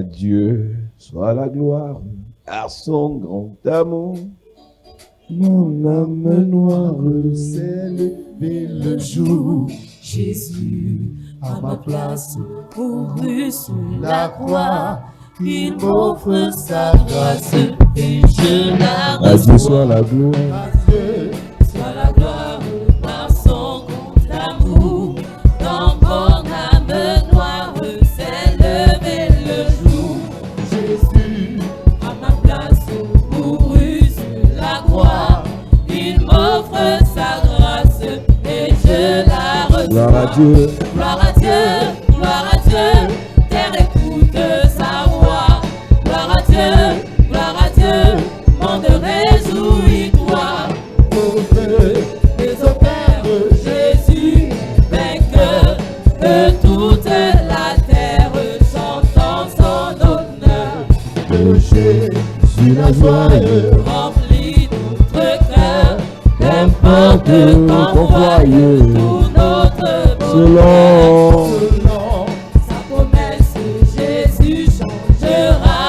À Dieu soit la gloire, à son grand amour. Mon âme noire s'est levée le jour. Jésus, à ma place, mourut sur la croix. Il m'offre sa grâce et je la reçois. À Dieu soit la gloire. À Dieu soit la gloire par son grand amour. Dans mon âme noire s'est levé le jour. Jésus, à ma place, mourut sur la croix. Il m'offre sa grâce et je la reçois. Gloire à Dieu. Gloire à Dieu, gloire à Dieu. Terre écoute sa voix. Gloire à Dieu, monde réjouis-toi. Les opères, Jésus vainqueur, que toute la terre chantant son honneur. De Jésus la joie Remplis notre cœur, n'importe qu'on voie, tout notre selon sa promesse, Jésus changera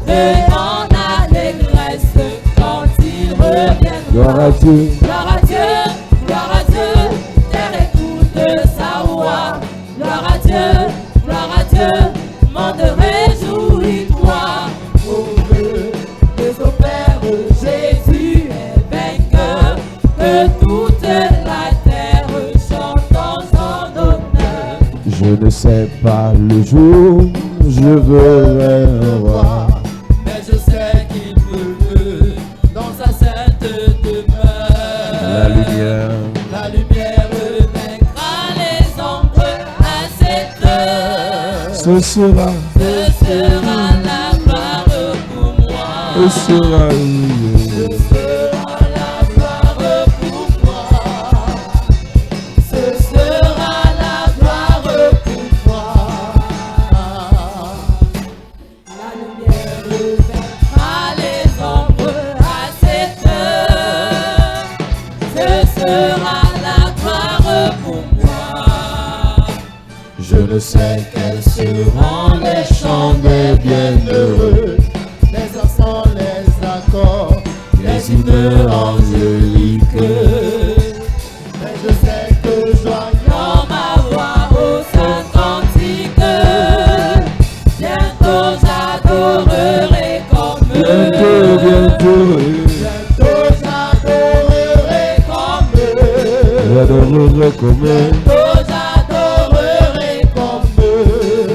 et en allégresse quand il reviendra. gloire à Dieu. Gloire à Dieu, terre écoute sa voix. Gloire à Dieu, monde réjouis-toi. Les opères, Jésus est vainqueur, que toute la terre chante son honneur. Je ne sais pas le jour où je verrai le roi. Mais je sais qu'il veut dans sa sainte demeure. La lumière, La lumière vaincra les ombres à cette heure. ce sera, Ce sera la gloire pour moi. ce sera Ce sera la gloire pour moi. Ce sera la gloire pour moi. La lumière vaincra les ombres à cette heure. Ce sera la gloire pour moi. Je ne sais quels seront les chants des bienheureux, Les encens, les accords, les hymnes angéliques. mais je sais que joignant ma voix au saint cantique, bientôt j'adorerai comme eux. Bientôt, Bientôt j'adorerai comme eux. j'adorerai comme eux. Bientôt j'adorerai comme eux.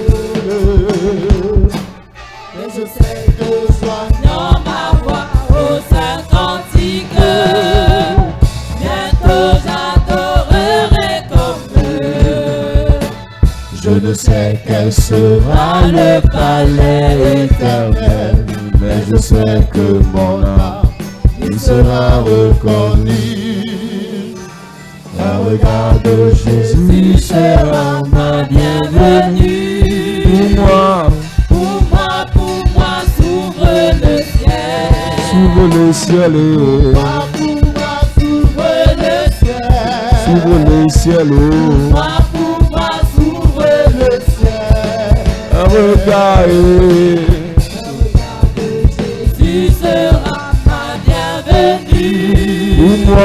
Mais je sais que joignant ma voix au saint cantique, bientôt j'adorerai comme eux. Je ne sais quel sera le palais éternel, mais je sais que mon âme il sera reconnu. Un regard de Jésus sera ma bienvenue. Pour moi, s'ouvre le ciel. S'ouvre le ciel, Pour moi, s'ouvre le ciel. s'ouvre le ciel. Pour moi, s'ouvre le ciel. Un regard, Jésus sera ma bienvenue. pour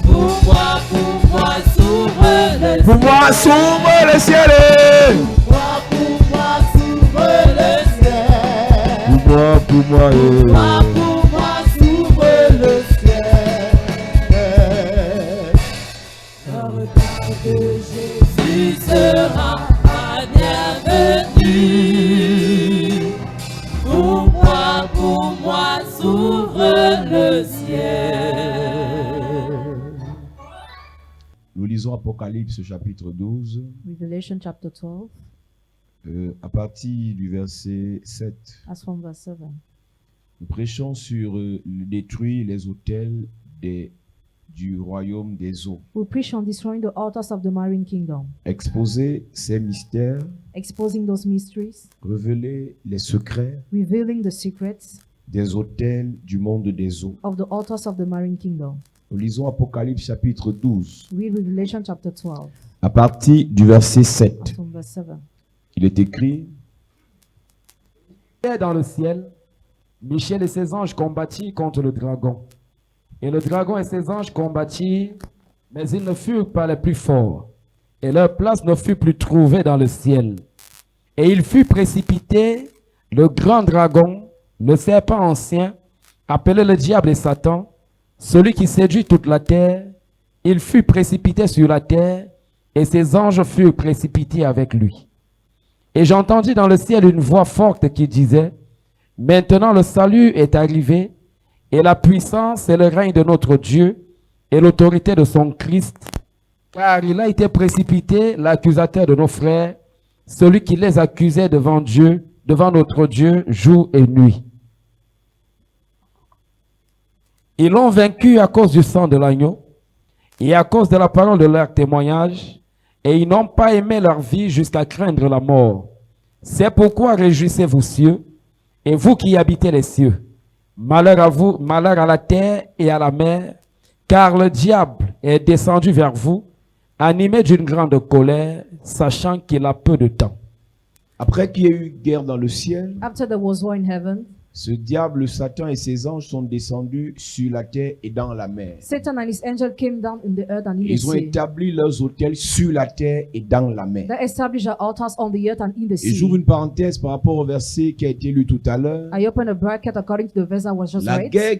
Pour moi, s'ouvre le ciel. pour moi, s'ouvre le ciel. Pour moi, s'ouvre le ciel. Pour moi, Pour moi, s'ouvre le ciel. Le regard de Jésus sera ma bienvenue. Pour moi, s'ouvre le ciel. Nous lisons Apocalypse chapitre 12, Revelation chapter 12, à partir du verset 7. as from verse 7. Nous prêchons sur détruire les autels du royaume des eaux, We preach on destroying the altars of the marine kingdom, exposer ces mystères, exposing those mysteries, révéler les secrets revealing the secrets des autels du monde des eaux. of the altars of the marine kingdom. Nous lisons Apocalypse chapitre 12, Read Revelation chapter 12, à partir du verset 7. as from verse 7. Il est écrit: Dans le ciel, Michel et ses anges combattirent contre le dragon. Et le dragon et ses anges combattirent, mais ils ne furent pas les plus forts. Et leur place ne fut plus trouvée dans le ciel. Et il fut précipité, le grand dragon, le serpent ancien, appelé le diable et Satan, celui qui séduit toute la terre. Il fut précipité sur la terre, et ses anges furent précipités avec lui. Et j'entendis dans le ciel une voix forte qui disait, « Maintenant le salut est arrivé, et la puissance et le règne de notre Dieu, et l'autorité de son Christ, car il a été précipité, l'accusateur de nos frères, celui qui les accusait devant Dieu, devant notre Dieu, jour et nuit. Ils l'ont vaincu à cause du sang de l'agneau, et à cause de la parole de leur témoignage, et ils n'ont pas aimé leur vie jusqu'à craindre la mort. C'est pourquoi réjouissez-vous cieux, et vous qui habitez les cieux. Malheur à vous, malheur à la terre et à la mer, car le diable est descendu vers vous, animé d'une grande colère, sachant qu'il a peu de temps. Après qu'il y ait eu guerre dans le ciel, After there was war in heaven, ce diable, Satan et ses anges sont descendus sur la terre et dans la mer. Satan and his angel came down in the earth and in the Ils ont sea. établi leurs hôtels sur la terre et dans la mer. They established their altars on the earth and in the Et j'ouvre sea. une parenthèse par rapport au verset qui a été lu tout à l'heure. I open a bracket according to the verse I was just La read. guerre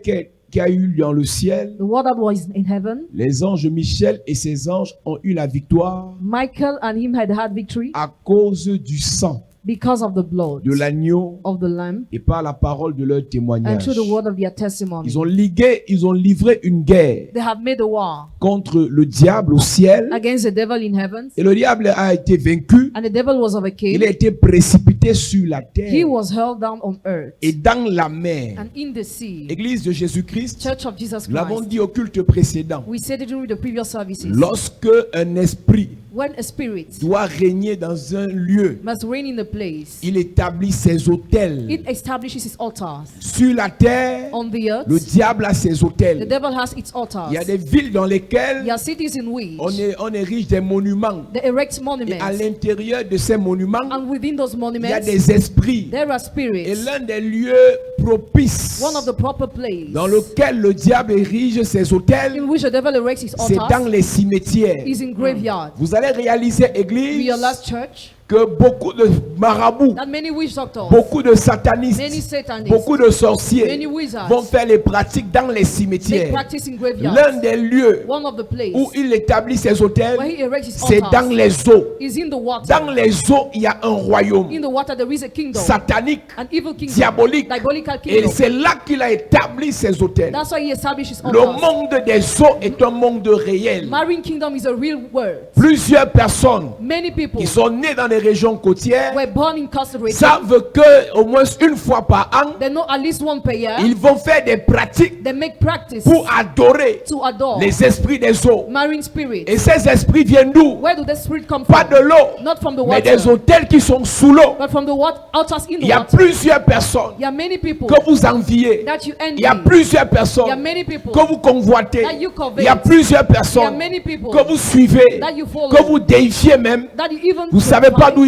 qui a eu dans le ciel, The war that was in heaven, les anges Michel et ses anges ont eu la victoire Michael and him had victory à cause du sang because of the blood de l'agneau of the lamb et par la parole de leur and témoignage. through the word of their testimony. Ils ont livré une guerre They have made a war contre le diable au ciel against the devil in heaven, et le diable a été vaincu. and the devil was Il a overcame. été précipité sur la He terre was hurled down on earth et dans la mer. and in the sea. Église de Jésus-Christ, Church of Jesus nous l'avons Christ. dit au culte précédent, We said it during the previous services. lorsque un esprit When a spirit doit régner dans un lieu, must reign in a place, il établit ses hôtels. it establishes its altars. Sur la terre, On the earth, le diable a ses the hôtels. devil has its altars. Il y a des villes dans lesquelles There are cities in which on érige des monuments. they erect Et monuments, à l'intérieur de ces monuments, and within those il y a monuments des esprits. there are Et spirits. l'un des lieux propices One of the proper places dans lequel le diable érige ses hôtels, in which the devil erects his c'est dans altars les cimetières. is in graveyard. Vous allez réaliser, We Église, are last church que beaucoup de marabouts, that many witch doctors, beaucoup de satanistes, many satanists, beaucoup de sorciers many wizards, vont faire les pratiques dans les they cimetières. practice in L'un graveyards. des lieux One of the places où il établit ses hôtels, where he erects his c'est dans altars les eaux. is in the water. Dans les eaux, il y a un royaume In the water there is a kingdom, satanique, an evil kingdom, diabolique. diabolical Et kingdom. c'est là qu'il a établi ses hôtels. That's why he established his Le altars. monde des eaux est un monde réel. Marine kingdom is a real word. Plusieurs personnes Many people qui sont nées dans les régions côtières were born in coastal region. savent que au moins une fois par an, They know at least one per year. ils vont faire des pratiques They make practice pour adorer to adore les esprits des eaux. marine spirits. Et ces esprits viennent d'où? Where do the spirit come Pas from? de l'eau, Not from the mais des water, hôtels qui sont sous l'eau. but from the altars in Il the y a water. plusieurs personnes There are many people que vous enviez. that you Il y a envy. plusieurs There are personnes many people que vous convoitez. that you Il y a covet. plusieurs There are personnes many people que vous suivez, that you follow, que vous déifiez même. that you even Vous ne savez pas glorify. d'où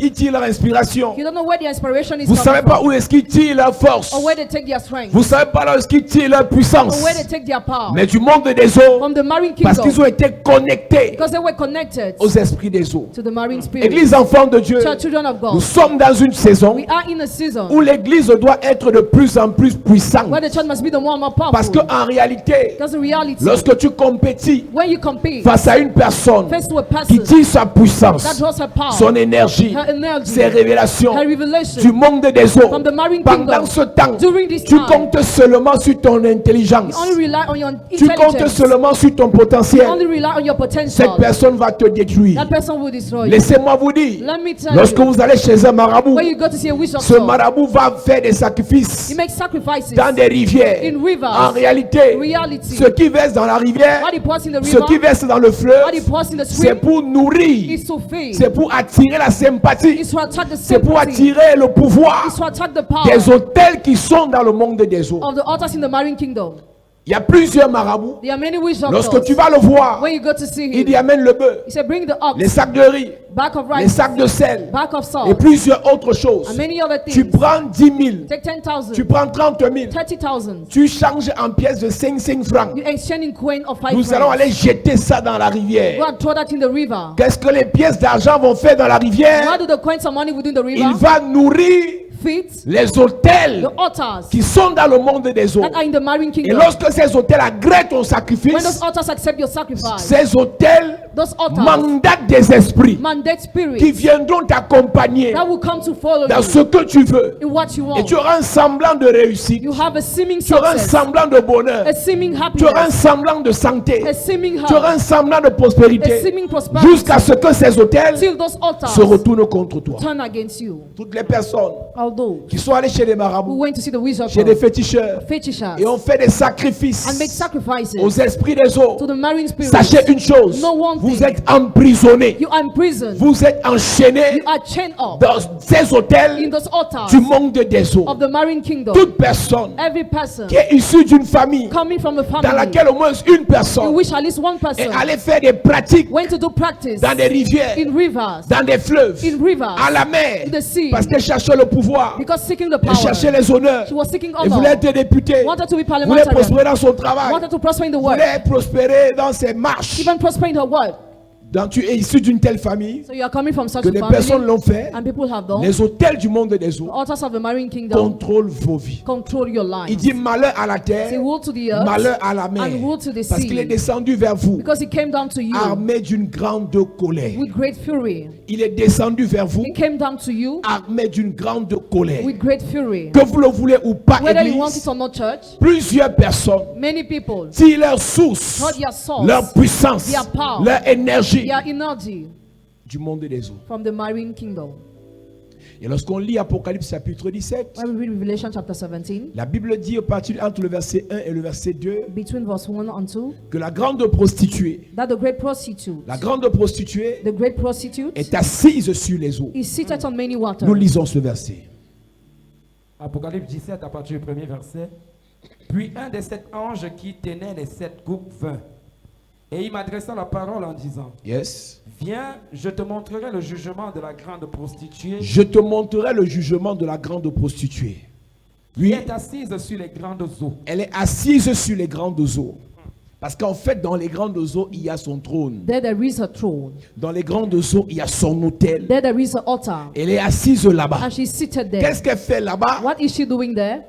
ils tirent leur inspiration. You don't know where their inspiration is Vous ne savez coming pas from, où est-ce qu'ils tirent leur force. or where they take their strength, Vous ne savez pas là où est-ce qu'ils tirent leur puissance. or where they take their power. Mais du monde des eaux, From the marine parce qu'ils kingdom, ont été connectés because they were connected aux esprits des eaux. to the marine spirit. Église enfant de Dieu, Church, children of nous God, sommes dans une saison we are in a season où l'église doit être de plus en plus puissante. where the church must be the more and more Parce powerful. qu'en réalité, That's the reality. lorsque tu compétis When you compete face à une personne face to a qui person tire sa that puissance, draws her power, son énergie, her energy, ses révélations her du revelation, monde des eaux, from the marine pendant kingdom, ce temps, during this tu time, comptes seulement sur ton intelligence. you only rely on your Tu comptes intelligence. seulement sur ton You potentiel. only rely on your Cette potential. personne va te détruire. That person will destroy you. Laissez-moi vous dire, Let me tell lorsque you, vous allez chez un marabout, when you go to see a witch ce doctor, marabout va faire des sacrifices he makes sacrifices dans des rivières. in rivers. En réalité, Reality. ce qui verse dans la rivière, What he pours in the ce qui river, verse dans le fleuve, what he pours in the c'est stream, pour nourrir, is to feed. c'est pour attirer la sympathie, It's to attract the c'est pour sympathy. attirer le pouvoir It's to attract the power des hôtels qui sont dans le monde des eaux. of the altars in the marine kingdom. Il y a plusieurs marabouts. There are many witch Lorsque doctors. tu vas le voir, When you go to see il him, y amène le bœuf, he said, bring the les ox, sacs de riz, back of les rice, sacs de sel back of et salt, plusieurs autres choses. and many other Tu things. prends 10 000, Take 10,000, tu prends 30 000, 30,000. tu changes en pièces de 5 francs. You exchange in coin of 5 Nous allons francs. aller jeter ça dans la Go rivière. and throw that in the river. Qu'est-ce que les pièces d'argent vont faire dans la rivière? What do the coins of money within the Il river? va nourrir Feet, les hôtels the altars qui sont dans le monde des eaux. that are in the marine Et kingdom. lorsque ces hôtels agrèent ton When sacrifice, those altars accept your sacrifice, ces hôtels those altars mandatent des esprits mandate qui spirits viendront t'accompagner that will come to follow dans you ce que tu veux. in what you Et want. tu auras un semblant de réussite. You have a seeming Tu auras un success, semblant de bonheur. a seeming Tu auras un happiness, semblant de santé. a seeming Tu auras un health, semblant de a prospérité. seeming prosperity, Jusqu'à ce que ces hôtels till those altars se retournent contre toi. turn against you. Toutes les personnes Although qui sont allées chez les who marabouts, went to see the wizard chez les féticheurs, fetishers et ont fait des and make sacrifices sacrifices aux esprits des eaux. to the marine spirits, Sachez une chose, know one vous thing. êtes emprisonnés, You are imprisoned, vous êtes enchaînés you are chained up dans ces in hôtels those altars du monde des eaux. of the marine kingdom. Toute personne Every person qui est issue d'une famille coming from a dans family laquelle au moins une in personne which at least one est person allée faire des pratiques went to do practice dans des rivières, in rivers, dans des fleuves, in rivers, à la mer, in the sea, parce qu'elle cherchait le pouvoir, because seeking the elle power, cherchait les honneurs, she was seeking elle voulait honor, être députée, wanted to be voulait prospérer parliamentarian, dans son travail, wanted to prosper in the world, voulait prospérer dans ses marches. even prosper in her world. Donc tu es issu d'une telle famille So you are coming from such que a des personnes family, l'ont fait. and people have done. Les hôtels du monde des The eaux altars of the marine kingdom contrôlent vos vies. control your Il life. dit malheur à la Say terre, woe to the earth malheur à la mer, and woe to the parce qu'il est sea, descendu vers vous, because he came down to you armé d'une grande colère. with great fury. Il est descendu vers vous, He came down to you armé d'une grande colère. with great fury. Que vous le voulez ou pas, Whether you want it Église, or not, church, plusieurs personnes many people tirent leur source, got their source, leur puissance, their power, leur énergie their energy du monde des eaux. from the marine kingdom. Et lorsqu'on lit Apocalypse chapitre 17, When we read Revelation chapter 17, la Bible dit au partir entre le verset 1 et le verset 2 between verse 1 and 2, que la grande prostituée, that the great prostitute, the great prostitute est assise sur les eaux. is seated on many waters. Nous lisons ce verset. Apocalypse 17 à partir du premier verset. Puis un des 7 anges qui tenait les 7 coupes vint. Et il m'adressa la parole en disant, Yes. viens, je te montrerai le jugement de la grande prostituée Je te montrerai le jugement de la grande prostituée. qui Oui, est assise sur les grandes eaux. elle est assise sur les grandes eaux. Parce qu'en fait, dans les grandes eaux, il y a son trône. There is a throne. Dans les grandes eaux, il y a son autel. There is an altar. Elle est assise là-bas. And she's seated there. Qu'est-ce qu'elle fait là-bas? What is she doing there?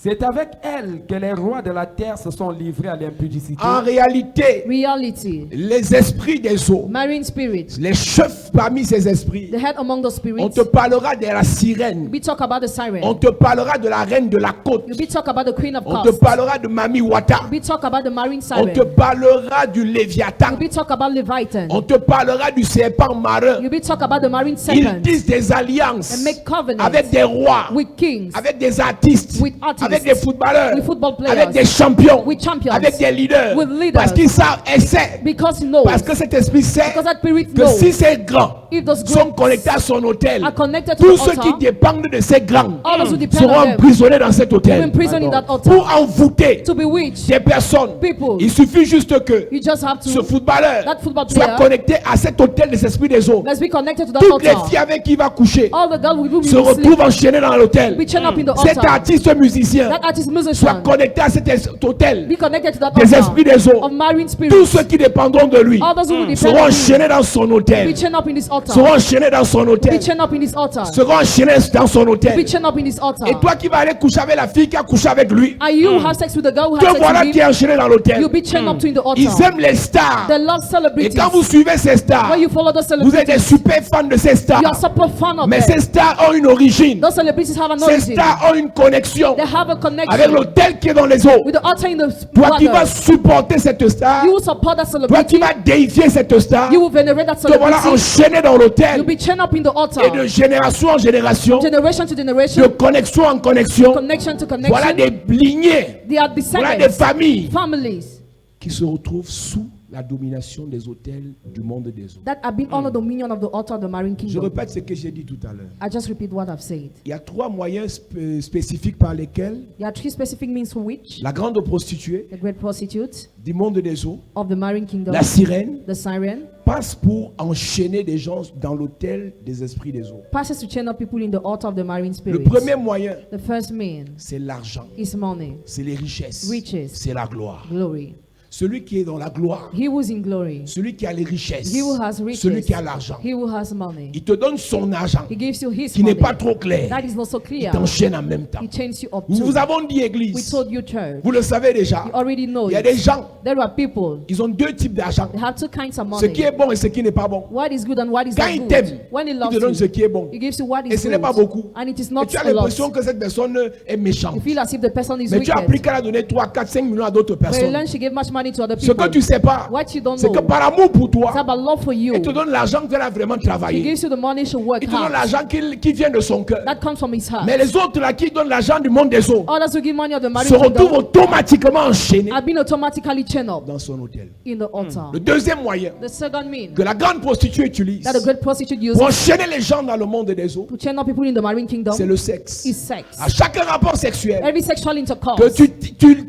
C'est avec elle que les rois de la terre se sont livrés à l'impudicité. En réalité, Reality. les esprits des eaux, Marine spirit. les chefs parmi ces esprits, The head among the on spirits. te parlera de la sirène. We talk about the siren. On te parlera de la reine de la côte. We talk about the queen of On te coast. parlera de Mami Wata. We talk about the marine On te siren. parlera du Léviathan. We talk about Leviathan. On te parlera du serpent marin. We talk about the marine Ils serpent. disent des alliances And make covenants avec des rois, with kings, avec des artistes, with artists, avec des footballeurs, with football players, avec des champions, with champions, avec des leaders. with leaders. Parce qu'ils savent, et c'est because he knows. parce que cet esprit sait Because that spirit que knows. si ces grands If those sont great connectés à son hôtel, are connected to tous the ceux altar, qui dépendent de ces grands all those who depend seront on them emprisonnés dans cet will be hôtel. imprisoned in that altar. Pour envoûter To bewitch des personnes, people. il suffit juste que You just have ce to footballeur that football soit player connecté à cet hôtel des esprits des eaux. let's be connected to that Toutes les altar. filles avec qui il va coucher All the girls will be se retrouvent enchaînées dans l'hôtel. be chained up in the Cet altar. artiste musicien That artist soit musician connecté à cet hôtel be connected to that des altar esprits des eaux. of marine Tous spirits. ceux qui dépendront de lui All those who will depend seront on him enchaînés dans son hôtel. be chained up in this altar. Seront enchaînés dans son Be hôtel. chained up in this altar. Seront enchaînés dans son Be hôtel. chained up in this altar. Et toi qui vas aller coucher avec la fille qui a couché avec lui, Are you have sex with the girl who has te sex voilà with qui est him? enchaîné dans l'hôtel. You'll be chained up to in the Ils altar. aiment les stars. They love Et celebrities. quand vous suivez ces stars, When you follow those vous êtes des celebrities, super fans de ces stars. you are super fan of Mais them. ces stars ont une origine. Those celebrities have an Ces origin. stars ont une connexion They have a avec connection l'hôtel qui est dans les eaux. with the altar in the Toi qui vas water. supporter cette star, You will support that toi celebrity. qui vas déifier cette star, You will venerate that te voilà celebrity. enchaîné dans You'll l'hôtel. be chained up in the altar. Et de génération en génération, Generation to de generation, connexion en connexion, connection to voilà connection. des lignées, They are voilà des descendants, familles families qui se retrouvent sous la domination des hôtels du monde des eaux. that have been under dominion of the altar of the marine Je kingdom. répète ce que j'ai dit tout à l'heure. I just repeat what I've said. Il y a 3 moyens spécifiques par lesquels There are 3 specific means for which la grande prostituée the great prostitute du monde des eaux, of the marine kingdom, la sirène, the siren, passe pour enchaîner des gens dans l'hôtel des esprits des eaux. passes to chain up people in the altar of the marine Le spirits. premier moyen, The first mean c'est l'argent, is money, c'est les richesses, Riches. c'est la gloire. glory. Celui qui est dans la gloire, He who is in glory, celui qui a les richesses, he who has riches, celui qui a l'argent, he who has money. il te donne son argent He gives you his qui n'est money. pas trop clair. That is not so Il clear. t'enchaîne en même temps. He chains you up Nous vous too. avons dit We église, told you, church. vous le savez déjà, You already know il y a it. des gens, There are people. ils ont 2 types d'argent. They have 2 kinds of Ce qui est money. bon et ce qui n'est pas bon. What is good and what is Quand not il good. t'aime, When he il loves te donne ce you, qui est bon. he gives you what Et is ce n'est pas good. beaucoup. And it is Et not tu as a lot. l'impression que cette personne est méchante. You feel as if the person is Mais tu as appris wicked. qu'elle a donné 3, 4, 5 millions à d'autres But you personnes. learn she gave much money to other Ce people. que tu ne sais pas, What you don't c'est que know. par amour pour toi, It's about love for you. elle te donne l'argent qu'elle a vraiment He travaillé. gives you the money she worked Il te donne hard. l'argent qui vient de son cœur. That comes from his heart. Mais les autres là qui donnent l'argent du monde des eaux Others who give money of the marine se retrouvent kingdom automatiquement enchaînés have been automatically chained up dans son hôtel. in the altar. Le deuxième moyen The second mean que la grande prostituée utilise that the great prostitute uses pour enchaîner les gens dans le monde des eaux, to chain up people in the marine kingdom c'est le sexe. is sex. À chaque rapport sexuel Every sexual que intercourse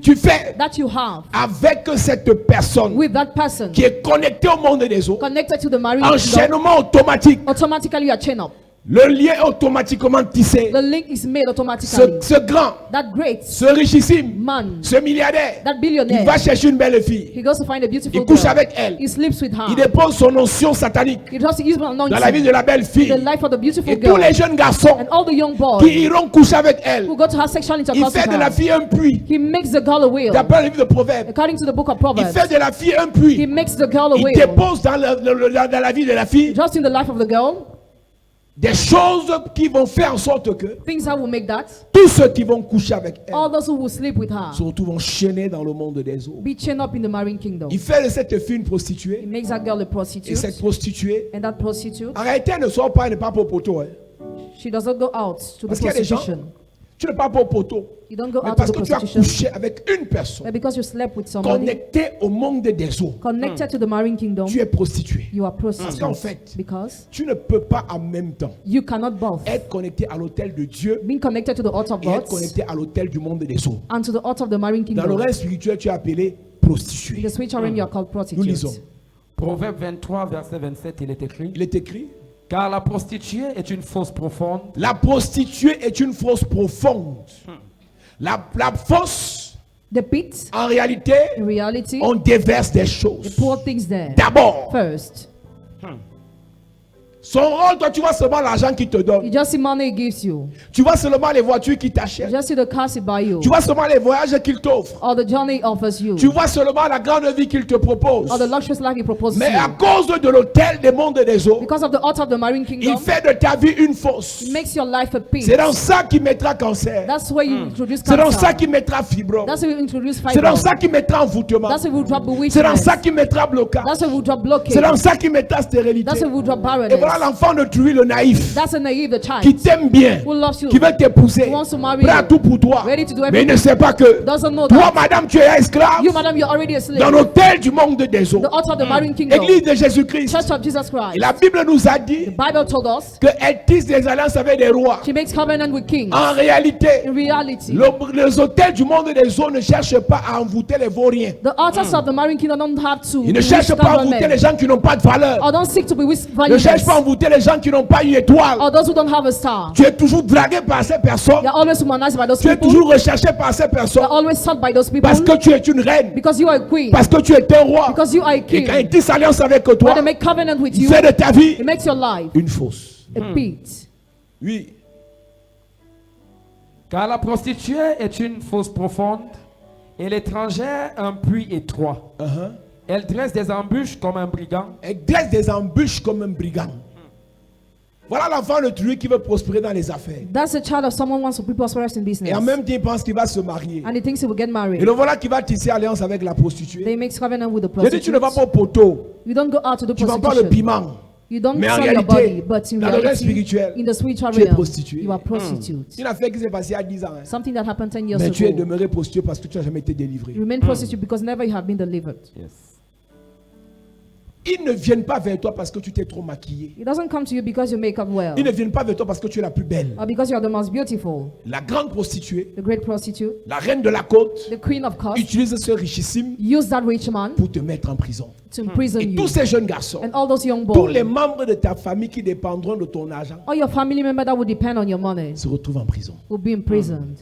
tu fais that you have avec cette personne with that person qui est connectée au monde des eaux, connected to the marine kingdom, enchaînement automatique, automatically you are chained up. le lien est automatiquement tissé. The link is made automatically. Ce grand, That great ce richissime, man, ce milliardaire, that il billionaire, va chercher une belle fille, he goes to find a beautiful il couche girl. avec elle, He sleeps with il her. dépose son onction satanique He just uses dans la vie anointing de la belle in fille. the life of the beautiful Et tous girl. les jeunes garçons And all the young boys qui iront coucher avec elle, who go to have sexual il intercourse fait with de la her, fille un puits. he makes the girl a whale. D'après le livre de Proverbes, According to the book of il Proverbs, fait de la fille un he puits. makes the girl a Il whale. dépose dans dans la vie de la fille Just in the life of the girl, des choses qui vont faire en sorte que things that will make that tous ceux qui vont coucher avec elle all those who will sleep with her se retrouvent enchaînés dans le monde des eaux. be chained up in the marine kingdom. Il fait de cette fille une He prostituée. makes that girl a Et prostitute, cette prostituée, and that prostitute, en réalité, elle ne sort pas, elle n'est pas pour poteau. Hein. she doesn't go out to the Parce qu'il y a des gens, prostitution. tu n'es pas pour poteau. You don't go Mais out parce to the que tu as prostitution, couché avec une personne but because you slept with somebody connectée au monde des eaux, connected to the marine kingdom, tu es prostituée. you are Parce qu'en prostitute. fait, Because tu ne peux pas en même temps you cannot both être connecté à l'autel de Dieu being connected to the altar of et être God connecté à l'autel du monde des eaux. and to the altar of the marine Dans le kingdom. règne spirituel, tu es appelé In prostituée. the spiritual realm, you are called Nous lisons. prostitute. Proverbe 23, verset 27, il est écrit: Il est écrit, Car la prostituée est une fosse profonde, la prostituée est une fosse profonde. La fosse, The pit, en réalité, in reality, on déverse des they choses. pour things there. D'abord, First, son rôle, toi, tu vois seulement l'argent qu'il te you donne. just see money he gives you. Tu vois seulement les voitures qu'il You t'achète. just see the cars he buy you, Tu vois seulement les voyages qu'il t'offre. or the journey he offers you, Tu vois seulement la grande vie qu'il te propose. or the luxurious life he proposes Mais to à you. cause de l'autel des mondes des eaux, Because of the altar of the marine il kingdom, fait de ta vie une fosse. it makes your life a pit. C'est dans ça qu'il mettra cancer. That's where you introduce C'est dans ça cancer. qu'il mettra fibrome. That's where you introduce C'est dans fibroid. ça qu'il mettra envoûtement. That's where you drop C'est dans bewitchment. ça qu'il mettra blocage. That's where you drop blockage. C'est dans ça qu'il mettra stérilité. That's where you drop Et barrenness. voilà l'enfant de Truy, le naïf, That's a naive, the qui child t'aime bien, who loves you, qui veut t'épouser, who wants to marry prêt à you, tout pour toi. ready to do Mais il everything. ne sait pas que Doesn't know toi, that. madame, tu es esclave You, madam, you're already a slave. dans l'autel du monde des eaux. The altar of the marine kingdom. Église de Jésus-Christ. Church of Jesus Et Christ. la Bible nous a The dit Bible told us qu'elle tisse des alliances avec des rois. she makes covenant with kings. En réalité, In reality, les hôtels du monde des eaux ne cherchent pas à envoûter les vauriens. the altars of the marine kingdom don't have to Ils ne bewitch cherchent pas à envoûter les government, gens qui n'ont pas de valeur. or don't seek to bewitch Ils ne cherchent valueless, pas à envoûter les gens qui n'ont pas une étoile. or those who don't have a star. Tu es toujours dragué par ces personnes. You're always humanized by those Tu es people. toujours recherché par ces personnes. You're always sought by those people Parce que tu es une reine. because you are a queen, Parce que tu es un roi. because you are a Et king. quand ils tissent alliance avec When toi, they make covenant with il you, fait de ta vie it makes your life une fausse. a pit. Oui. car la prostituée est une fosse profonde, et l'étrangère un puits étroit. Uh-huh. Elle dresse des embûches comme un brigand. Elle dresse des embûches comme un brigand. Voilà l'enfant de Truy qui veut prospérer dans les affaires. That's a child of someone who wants to be prosperous in Et business, en même temps, il pense qu'il va se marier. and he thinks he will get Et married. le voilà qui va tisser alliance avec la prostituée. They make covenant with the Je dis, tu ne vas prostitute. pas au poteau. You don't go out to do Tu ne vends pas le prostitution. piment. You don't Mais en sell your réalité, body, but in dans le règne reality, spirituel, in the spiritual tu es realm, prostituée. you are prostitute. C'est une affaire qui s'est passée il y a 10 ans. Hein. Something that happened 10 years Mais tu es ago. demeuré prostituée parce que tu n'as jamais été délivré. You remain prostitute because never you have been delivered. Yes. Ils ne viennent pas vers toi parce que tu t'es trop maquillée. It doesn't come to you because you make up well Ils ne viennent pas vers toi parce que tu es la plus belle. or because you are the most beautiful. La grande prostituée, The great prostitute, la reine de la côte, the queen of courts, utilise ce richissime use that rich man pour te mettre en prison. to imprison Et you. tous ces jeunes garçons, And all those young tous les boys, membres de ta famille qui dépendront de ton argent, all your family members that would depend on your money se retrouvent en prison. will be imprisoned.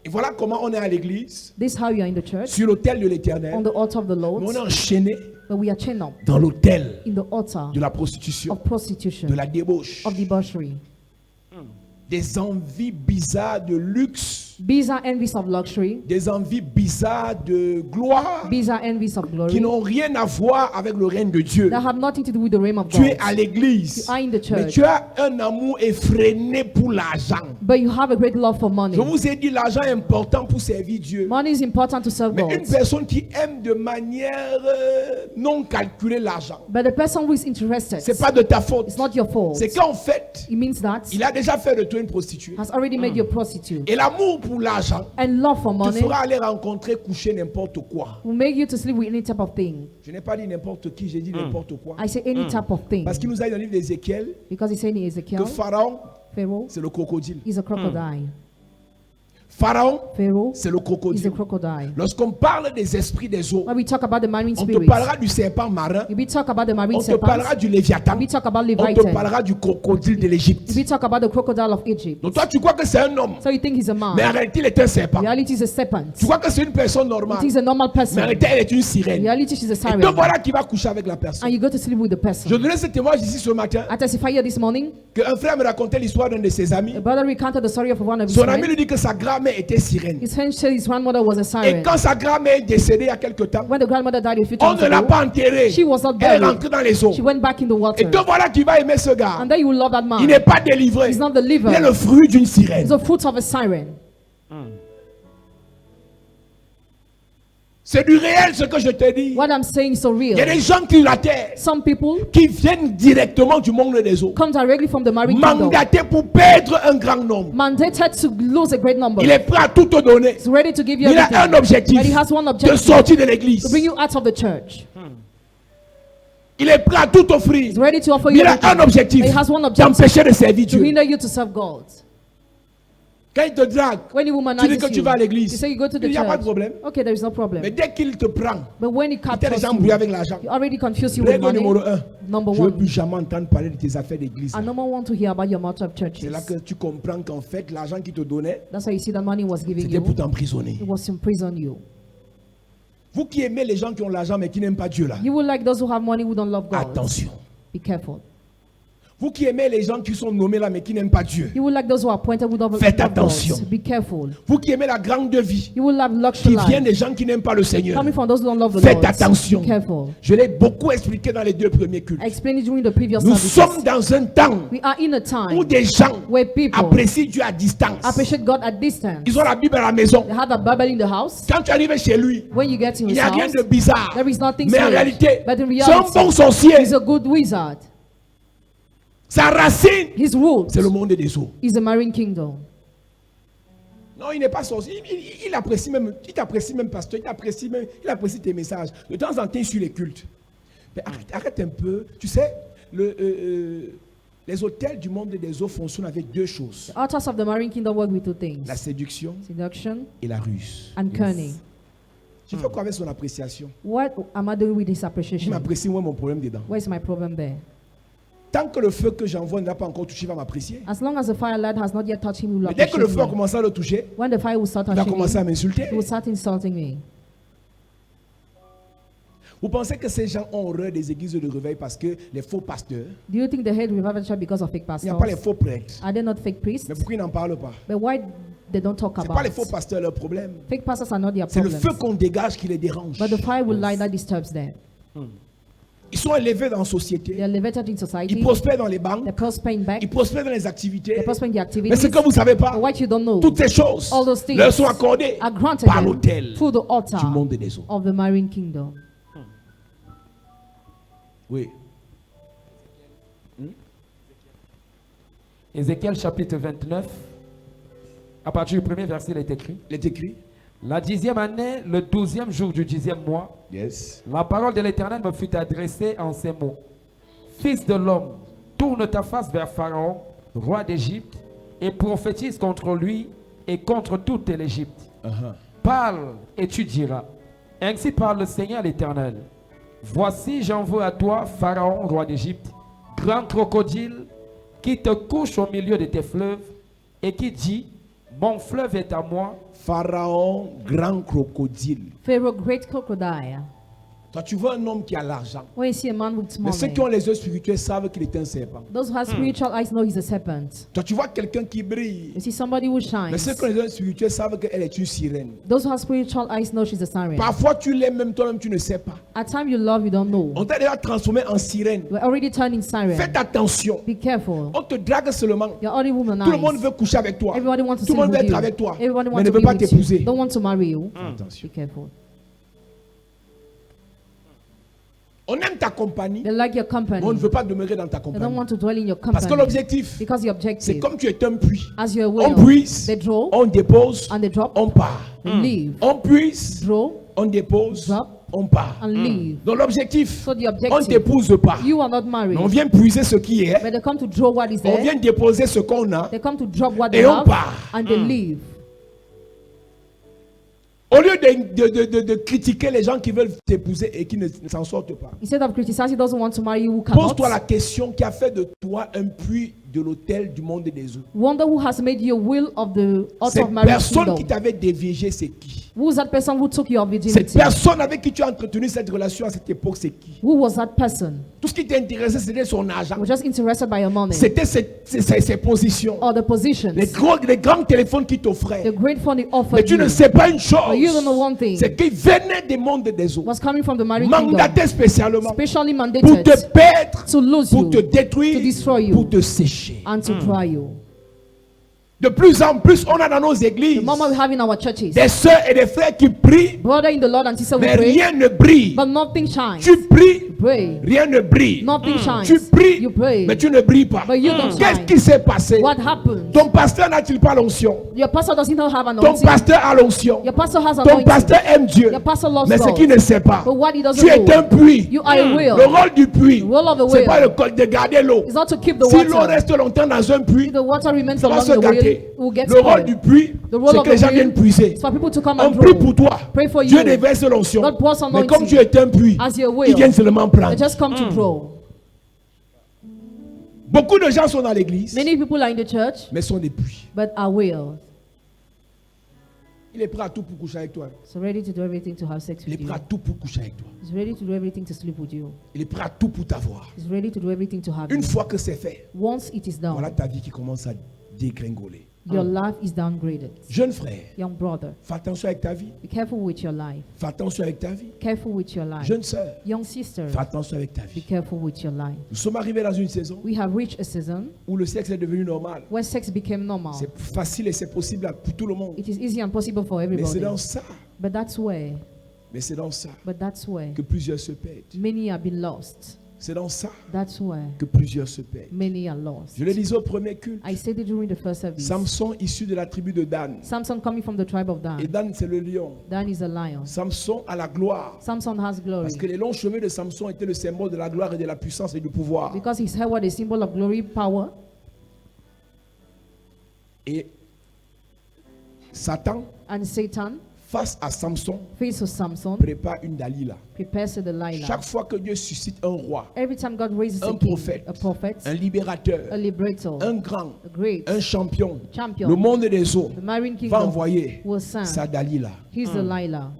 Et voilà comment on est à l'église, This is how you are in the church, sur l'autel de on l'éternel. the altar of the Mais Lord, on est enchaîné but we are chained up dans l'autel in the altar de la prostitution, of prostitution, de la débauche, of debauchery. des envies bizarres de luxe, These are envies of luxury. des envies bizarres de gloire These are envies of qui glory n'ont rien à voir avec le règne de Dieu. that have nothing to do with the reign of Tu es God. à l'église, You are in the mais church, tu as un amour effréné pour l'argent. but you have a great love for money. Je vous ai dit, l'argent est important pour servir Dieu. Money is important to serve Mais God. une personne qui aime de manière non calculée l'argent, But the person who is interested, c'est pas de ta faute. it's not your fault. C'est qu'en fait, It means that il a déjà fait de toi une prostituée. has already made you a prostitute. Et l'amour pour l'argent And love for te money fera aller rencontrer, coucher n'importe quoi. will make you to sleep with any type of thing. Je n'ai pas dit n'importe qui, j'ai dit n'importe quoi. I say any type of thing. Parce qu'il nous a dit dans le livre d'Ézéchiel Because he said in que Ezekiel, Pharaon, Pharaoh c'est le crocodile. is a crocodile. Pharaon, Pharaoh c'est le is a crocodile. crocodile. Lorsqu'on parle des esprits des eaux, When we talk about the marine on te spirits, parlera du serpent marin, if we talk about the marine on te parlera serpents, du léviathan, if we talk about on te Leviathan, parlera du crocodile de l'Égypte. if we talk about the crocodile of Egypt, Donc toi, tu crois que c'est un homme, so you think he's a mais en man. réalité, il est un serpent. In reality, he's a serpent. Tu crois que c'est une personne It normale, is a normal mais en person. réalité, elle est une In sirène. reality, she's a Et siren. te voilà qui va coucher avec la personne. And you go to sleep with the Je person. donnais ce témoignage ici ce matin, I testify here this morning, qu'un frère me racontait l'histoire d'un de ses amis. a brother recounted the story of one of his Son ami friends. lui dit que sa grand-mère était sirène. His friend said his grandmother was a Et siren. quand sa grand-mère est décédée il y a quelque temps, When the grandmother died a few on times ne l'a ago, pas enterrée. she was not Elle est buried. rentrée dans les eaux. She went back in the Et water. te voilà qui va aimer ce gars. And then you will love that Il man. n'est pas délivré. He's not the Il est liver. le fruit d'une sirène. He's the fruit of a siren. C'est du réel ce que je te dis. What I'm saying is so Il y a real. des gens qui la terre, Some people qui viennent directement du monde des eaux, come directly from the marine kingdom, mandatés pour perdre un grand nombre. mandated to lose a great number. Il est prêt à tout te donner. He's ready to give you Il a un everything. objectif, But he has one de objective, sortir de l'église. to bring you out of the church. Il est prêt à tout offrir. He's ready to offer Mais you il a un everything. objectif, But he has one objective, d'empêcher de servir to Dieu. hinder you to serve God. Quand il te drague, When he tu dis womanizes que tu you, vas à you l'église. say you go to Il the n'y a pas de church. problème. Okay, there is no Mais problem. dès qu'il te prend, But when he tu es captures déjà embrouillé you, avec l'argent. you already confuse you with Règle money. numéro 1. Number Je ne veux one, plus jamais entendre parler de tes affaires d'église. I no more want to hear about your matter of C'est churches. là que tu comprends qu'en fait, l'argent qu'il te donnait, That's why you see that money was giving c'était you. pour t'emprisonner. It was to imprison you. Vous qui aimez les gens qui ont l'argent mais qui n'aiment pas Dieu là, You will like those who have money who don't love God. attention. Be careful. Vous qui aimez les gens qui sont nommés là mais qui n'aiment pas Dieu, You will like those who are appointed who don't Faites love attention. God. Be careful. vous qui aimez la grande vie, You will love qui luxury vient life. des gens qui n'aiment pas le Seigneur, Coming from those who don't love the Faites Lord. attention. Be careful. je l'ai beaucoup expliqué dans les 2 premiers cultes. I explained it during the previous Nous services. sommes dans un temps We are in a où time des gens where people apprécient Dieu à distance. appreciate God at distance. Ils ont la Bible à la maison. They have a Bible in the house. Quand tu arrives chez lui, When you get in il his n'y a rien house, de bizarre. there is nothing Mais en strange. réalité, But in c'est un reality, bon sorcier. he's a good wizard. Sa racine, His root c'est le monde des eaux. is the marine kingdom. Non, il n'est pas sorcier. Il apprécie même, il t'apprécie même, pasteur. Il apprécie tes messages. De temps en temps, il suit les cultes. Mais arrête un peu. Tu sais, les hôtels du monde des eaux fonctionnent avec 2 choses. The altars of the marine kingdom work with 2 things: La séduction seduction et la ruse. and cunning. Je fais quoi avec son appréciation? What am I doing with this Je appreciation? m'apprécie, moi, mon problème dedans. Where's my problem there? Tant que le feu que j'envoie n'a pas encore touché, il va m'apprécier. As long as the firelight has not yet touched him, he will Mais dès que le appreciate feu a me. commencé à le toucher, When the fire will start il va touching commencer à him, m'insulter. he will start insulting me. Vous pensez que ces gens ont horreur des églises de réveil parce que les faux pasteurs, Do you think they hate revival church because of fake il n'y a pas les pastors? faux prêtres. Are they not fake priests? Mais pourquoi ils n'en parlent pas? But why they don't talk Ce n'est about pas les faux it? pasteurs leur problème. Fake pastors are not their C'est le problem. feu qu'on dégage qui les dérange. But the fire will light that disturbs them. Ils sont élevés dans la They société. are elevated in Ils society. prospèrent dans les They banques. prosper in back. Ils prospèrent dans les activités. They prosper in the Mais activities. ce que vous ne savez pas, But what you don't know, toutes ces choses all those things leur sont accordées are granted par them l'autel through the du altar monde des eaux. of the marine kingdom. Oui. Ézéchiel chapitre 29, à partir du premier verset, il est écrit: Il est écrit. La 10e année, le 12e jour du 10e mois, Yes. la parole de l'Éternel me fut adressée en ces mots. Fils de l'homme, tourne ta face vers Pharaon, roi d'Égypte, et prophétise contre lui et contre toute l'Égypte. Parle et tu diras. Ainsi parle le Seigneur l'Éternel. Voici, j'envoie à toi, Pharaon, roi d'Égypte, grand crocodile, qui te couche au milieu de tes fleuves, et qui dit, mon fleuve est à moi. Pharaon, grand crocodile. Pharaoh, great crocodile. Toi, tu vois un homme qui a l'argent. When you see a man with Mais ceux money, qui ont les yeux spirituels savent qu'il est un serpent. those who have spiritual eyes know he's a serpent. Toi, tu vois quelqu'un qui brille. You see somebody who Mais shines. ceux qui ont les yeux spirituels savent qu'elle est une sirène. Those who have spiritual eyes know she's a siren. Parfois, tu l'aimes même toi-même, tu ne sais pas. At time you love, you don't know. On t'a déjà transformé en sirène. We're already turning siren. Faites attention. Be careful. On te drague seulement. You're already Tout le monde womanized. veut coucher avec toi. Everybody wants to Tout le sleep monde veut with être you. avec toi. Everybody Mais wants ne to veut be pas with you. t'épouser. Don't want to marry you. Attention. Be careful. On aime ta compagnie, They like your company. mais on ne veut pas demeurer dans ta They don't compagnie. want to dwell in your Parce que company. l'objectif, Because the c'est objective, comme tu es un puits. as you're On well, puise, they draw on dépose, and they drop, on part. they leave. On puise, Draw on dépose, Drop. on part. and leave. Donc l'objectif, So the on ne objective, t'épouse pas. you are not married, Mais on vient puiser ce qui est, but they come to draw what is on there. vient déposer ce qu'on a. They come to drop what Et they on have, part. and they leave. Au lieu de critiquer les gens qui veulent t'épouser et qui ne s'en sortent pas. Instead of criticizing those who want to marry you who cannot, Pose-toi la question qui a fait de toi un puits de l'autel du monde des eaux. wonder who has made you a will of the altar Cette of marriage personne qui kingdom. t'avait dévié, c'est qui? Who is that person who took your Cette virginity? personne avec qui tu as entretenu cette relation à cette époque, c'est qui? Who was that person? Tout ce qui t'intéressait, c'était son argent. Was just interested by your money C'était ses positions. or the positions, Les grands téléphones qu'il the t'offrait. great fund he Mais offered tu you. ne sais pas une But chose. you don't know one thing. C'est qu'il venait des mondes des eaux. Was coming from the married kingdom, Mandaté spécialement specially pour mandated te perdre, to lose pour you te détruire, to destroy you. pour te sécher. and to dry you. De plus en plus, on a dans nos The églises moment we have in our churches, des sœurs et des frères qui prient, brother in the Lord and sister, we mais pray, rien ne brille. but nothing shines. Tu pries, Pray, rien ne brille. nothing shines. Tu pries, You pray, mais tu ne brilles pas. but you don't Qu'est-ce shine. qui s'est passé? What happened? Ton pasteur n'a-t-il pas l'onction? Your pastor doesn't have Ton anointing. pasteur a l'onction. Your pastor has Ton anointing. pasteur aime Dieu. Your pastor loves Mais ce God. qu'il ne sait pas, But what he doesn't tu es know, un puits. you are a whale. Le rôle du puits, The role of the c'est pas whale de garder l'eau. is not to keep the Si l'eau water. reste longtemps dans un puits, If the water remains ça va along se the whale, gâter. it will get Le rôle du spoiled. puits, The role c'est of que les the gens whale viennent puiser. It's for people to come On and prie draw. pour toi. Pray for Dieu you. déverse l'onction. God pours Mais comme anointing. Dieu est un puits, As your ils will, viennent seulement they prendre. just come to draw. Beaucoup de gens sont dans l'église, Many people are in the church, mais sont des puits. but are whales. Il est prêt à tout pour coucher avec toi. So ready to do everything to have sex Il est with you. prêt à tout pour coucher avec toi. He's ready to do everything to sleep with you. Il est prêt à tout pour t'avoir. He's ready to do everything to have Une you. fois que c'est fait, Once it is done, voilà ta vie qui commence à dégringoler. your life is downgraded. Jeune frère, Young brother, fais attention avec ta vie. be careful with your life. Fais attention avec ta vie. Careful with your life. Jeune sœur, Young sister, fais attention avec ta be vie. careful with your life. Nous sommes arrivés dans une saison We have reached a season où le sexe est devenu normal. where sex became normal. C'est facile et c'est possible pour tout le monde. It is easy and possible for Mais c'est everybody. dans ça, But that's where que plusieurs se perdent. many have been lost. C'est dans ça That's where que plusieurs se perdent. many are lost. Je le disais au premier culte. I said it during the first service. Samson issu de la tribu de Dan. Samson coming from the tribe of Et Dan. Dan c'est le lion. Dan is a lion. Samson a la gloire. Samson has glory. Parce que les longs cheveux de Samson étaient le symbole de la gloire et de la puissance et du pouvoir. Because his hair was a symbol of glory, power. Et Satan, And Satan, face à Samson, face of Samson, prépare une Dalila. prepares the Delilah. Chaque fois que Dieu suscite un roi, Every time God raises un a king, prophète, a prophet, un libérateur, a liberator, un grand, a great un champion, champion, le monde des eaux the marine va kingdom envoyer will send sa Dalila. his Delilah.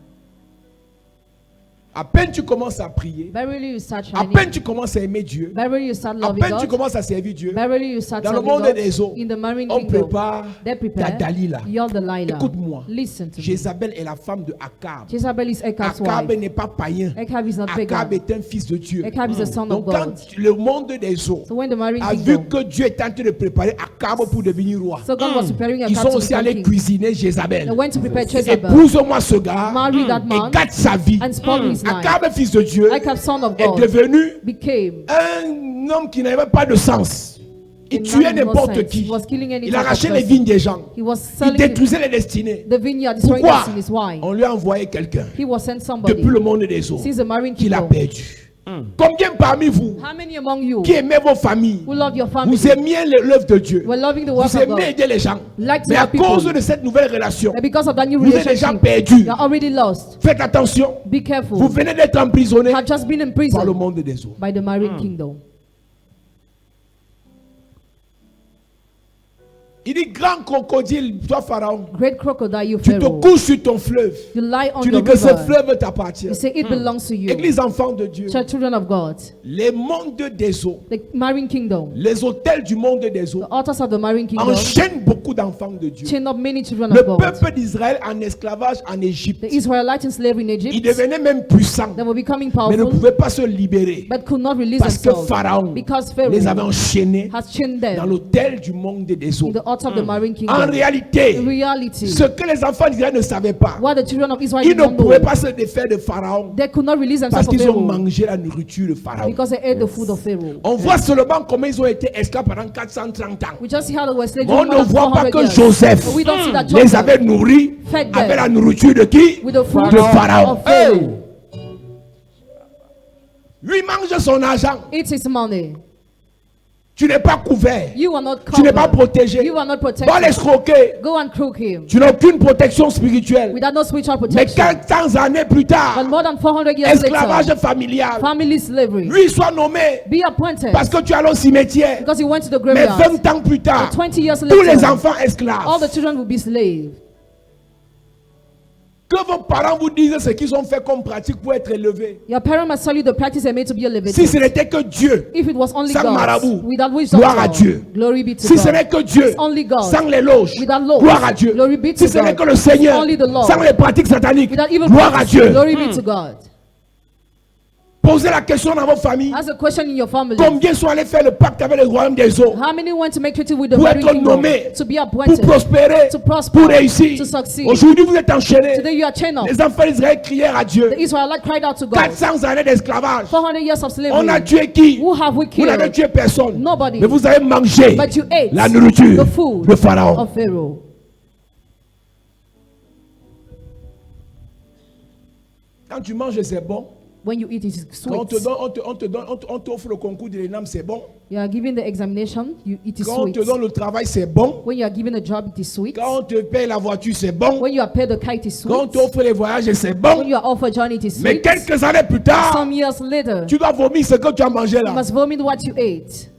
À peine tu commences à prier, Verily you start à shining. peine tu commences à aimer Dieu, Verily you start à loving peine tu God. commences à servir Dieu, Verily you start dans le serving monde God. des eaux, In the marine on kingdom, prépare they ta prepare Dalila. your Delilah. Écoute-moi, Listen to me. Jézabel est la femme de Akab. Jezebel is Achab's Akab wife. n'est pas païen. Ahab is not Akab pagan. est un fils de Dieu. Ahab is the son of Donc quand God. le monde des eaux So when the marine a vu kingdom, que Dieu est en train de préparer Akab pour devenir roi, so God was preparing ils Ahab sont to aussi become allés king. cuisiner Jézabel. They went to prepare Jezebel. Épouse-moi ce gars Marry that et man gâte sa vie. and spoil his life. Akab, fils de Dieu, Ahab, son of est God, devenu became un homme qui n'avait pas de sens. Il tuait n'importe qui. He was killing any Il type of arrachait les person. vignes des gens. He was Il selling détruisait les destinées. the vineyard, destroying Pourquoi? destinies. Why? On lui a envoyé quelqu'un He was sent somebody. depuis le monde des eaux Since the marine qu'il a kingdom. perdu. Combien parmi vous How many among you qui aimez vos familles, who love your family, vous aimiez l'œuvre de Dieu, were loving the work vous of aimez God, aider les gens, like to mais à help people, cause de cette nouvelle relation, and because of that new vous êtes déjà relationship, perdu. you are already lost. Faites attention, Be careful. vous venez d'être emprisonné You have just been par le imprisoned monde des eaux. by the marine kingdom. Il dit, grand crocodile, toi Pharaon, Great crocodile, you tu te Pharaoh. couches sur ton fleuve. You lie on Tu your dis que ce river. fleuve t'appartient. You say it belongs to you. Église enfant de Dieu, Children of God. les mondes des eaux, The marine kingdom. les hôtels du monde des eaux The altars of the marine kingdom enchaînent beaucoup d'enfants de Dieu. chain up many children Le of God. peuple d'Israël en esclavage en Égypte, The Israelites in slavery in ils Egypt, devenaient même puissants, they were becoming mais ne powerful, pouvaient pas se libérer but could not release parce que themselves Pharaon because les avait Pharaoh enchaînés has chained dans them l'hôtel du monde des eaux. in the altar of the marine En kingdom. réalité, In reality, ce que les enfants d'Israël ne savaient pas, what the children of Israel ils did ne not know, pouvaient pas se défaire de Pharaon they could not release parce themselves from qu'ils ont Pharaoh mangé la nourriture de Pharaon. because they ate the food of Pharaoh. On voit seulement comment ils ont été esclaves pendant 430 ans. We just see how they were slaves Mais on during more ne than voit pas 400 que years. Joseph But we don't see that les Joseph avait nourris fed them avec la nourriture de qui? with the food De Pharaon. of Pharaoh. Lui mange son argent. It is money. Tu n'es pas couvert. You are not Tu n'es pas covered. protégé. You are not Va protected. l'escroquer. Go and crook him Tu n'as aucune protection spirituelle. without no spiritual Mais protection. 400 années plus But tard, more than 400 years esclavage later, familial. family slavery. Lui soit nommé Be appointed parce que tu allais au cimetière. because he went to the Mais graveyard. 20 ans plus tard, But 20 years tous les later, enfants all esclaves. the children will be slaves. Que vos parents vous disent ce qu'ils ont fait comme pratique pour être élevés. Your parents must tell you the practice they made to be elevated. Si ce n'était que Dieu, If it was only sans God, marabout, without wisdom, gloire à Dieu. glory be to Si ce God. n'est que Dieu, It's only God. sans les loges, Without laws, gloire à Dieu. glory be to Si ce n'est God. que le Seigneur, It's only the Lord. sans les pratiques sataniques, Without evil gloire à practices, Dieu. glory be to God. Posez la question dans vos familles. Ask a question in your family. Combien sont allés faire le pacte avec le royaume des eaux How many went to make treaty with the pour marine être kingdom nommés, to be pour appointed, prospérer, to prosper, pour réussir? to succeed? Aujourd'hui, vous êtes enchaînés. Today you are chained up. Les enfants d'Israël crièrent à Dieu. The Israelites cried out to God. 400 années d'esclavage. 400 years of slavery. On a tué qui? Who have we Vous n'avez killed? tué personne. Nobody. Mais vous avez mangé But you ate la nourriture the food de Pharaon. of Pharaoh. Quand tu manges, c'est bon. When you eat, it is Quand sweet. on t'offre le concours de l'ENAM, c'est bon. You are given the examination, it is Quand on sweet. te donne le travail, c'est bon. When you are given a job, it is sweet. Quand on te paye la voiture, c'est bon. When you are paid the kite, it is Quand on sweet. t'offre les voyages, c'est When bon. you are offered journey, it is Mais sweet. quelques années plus tard, Some years later, tu dois vomir ce que tu as mangé you là. must vomit what you ate.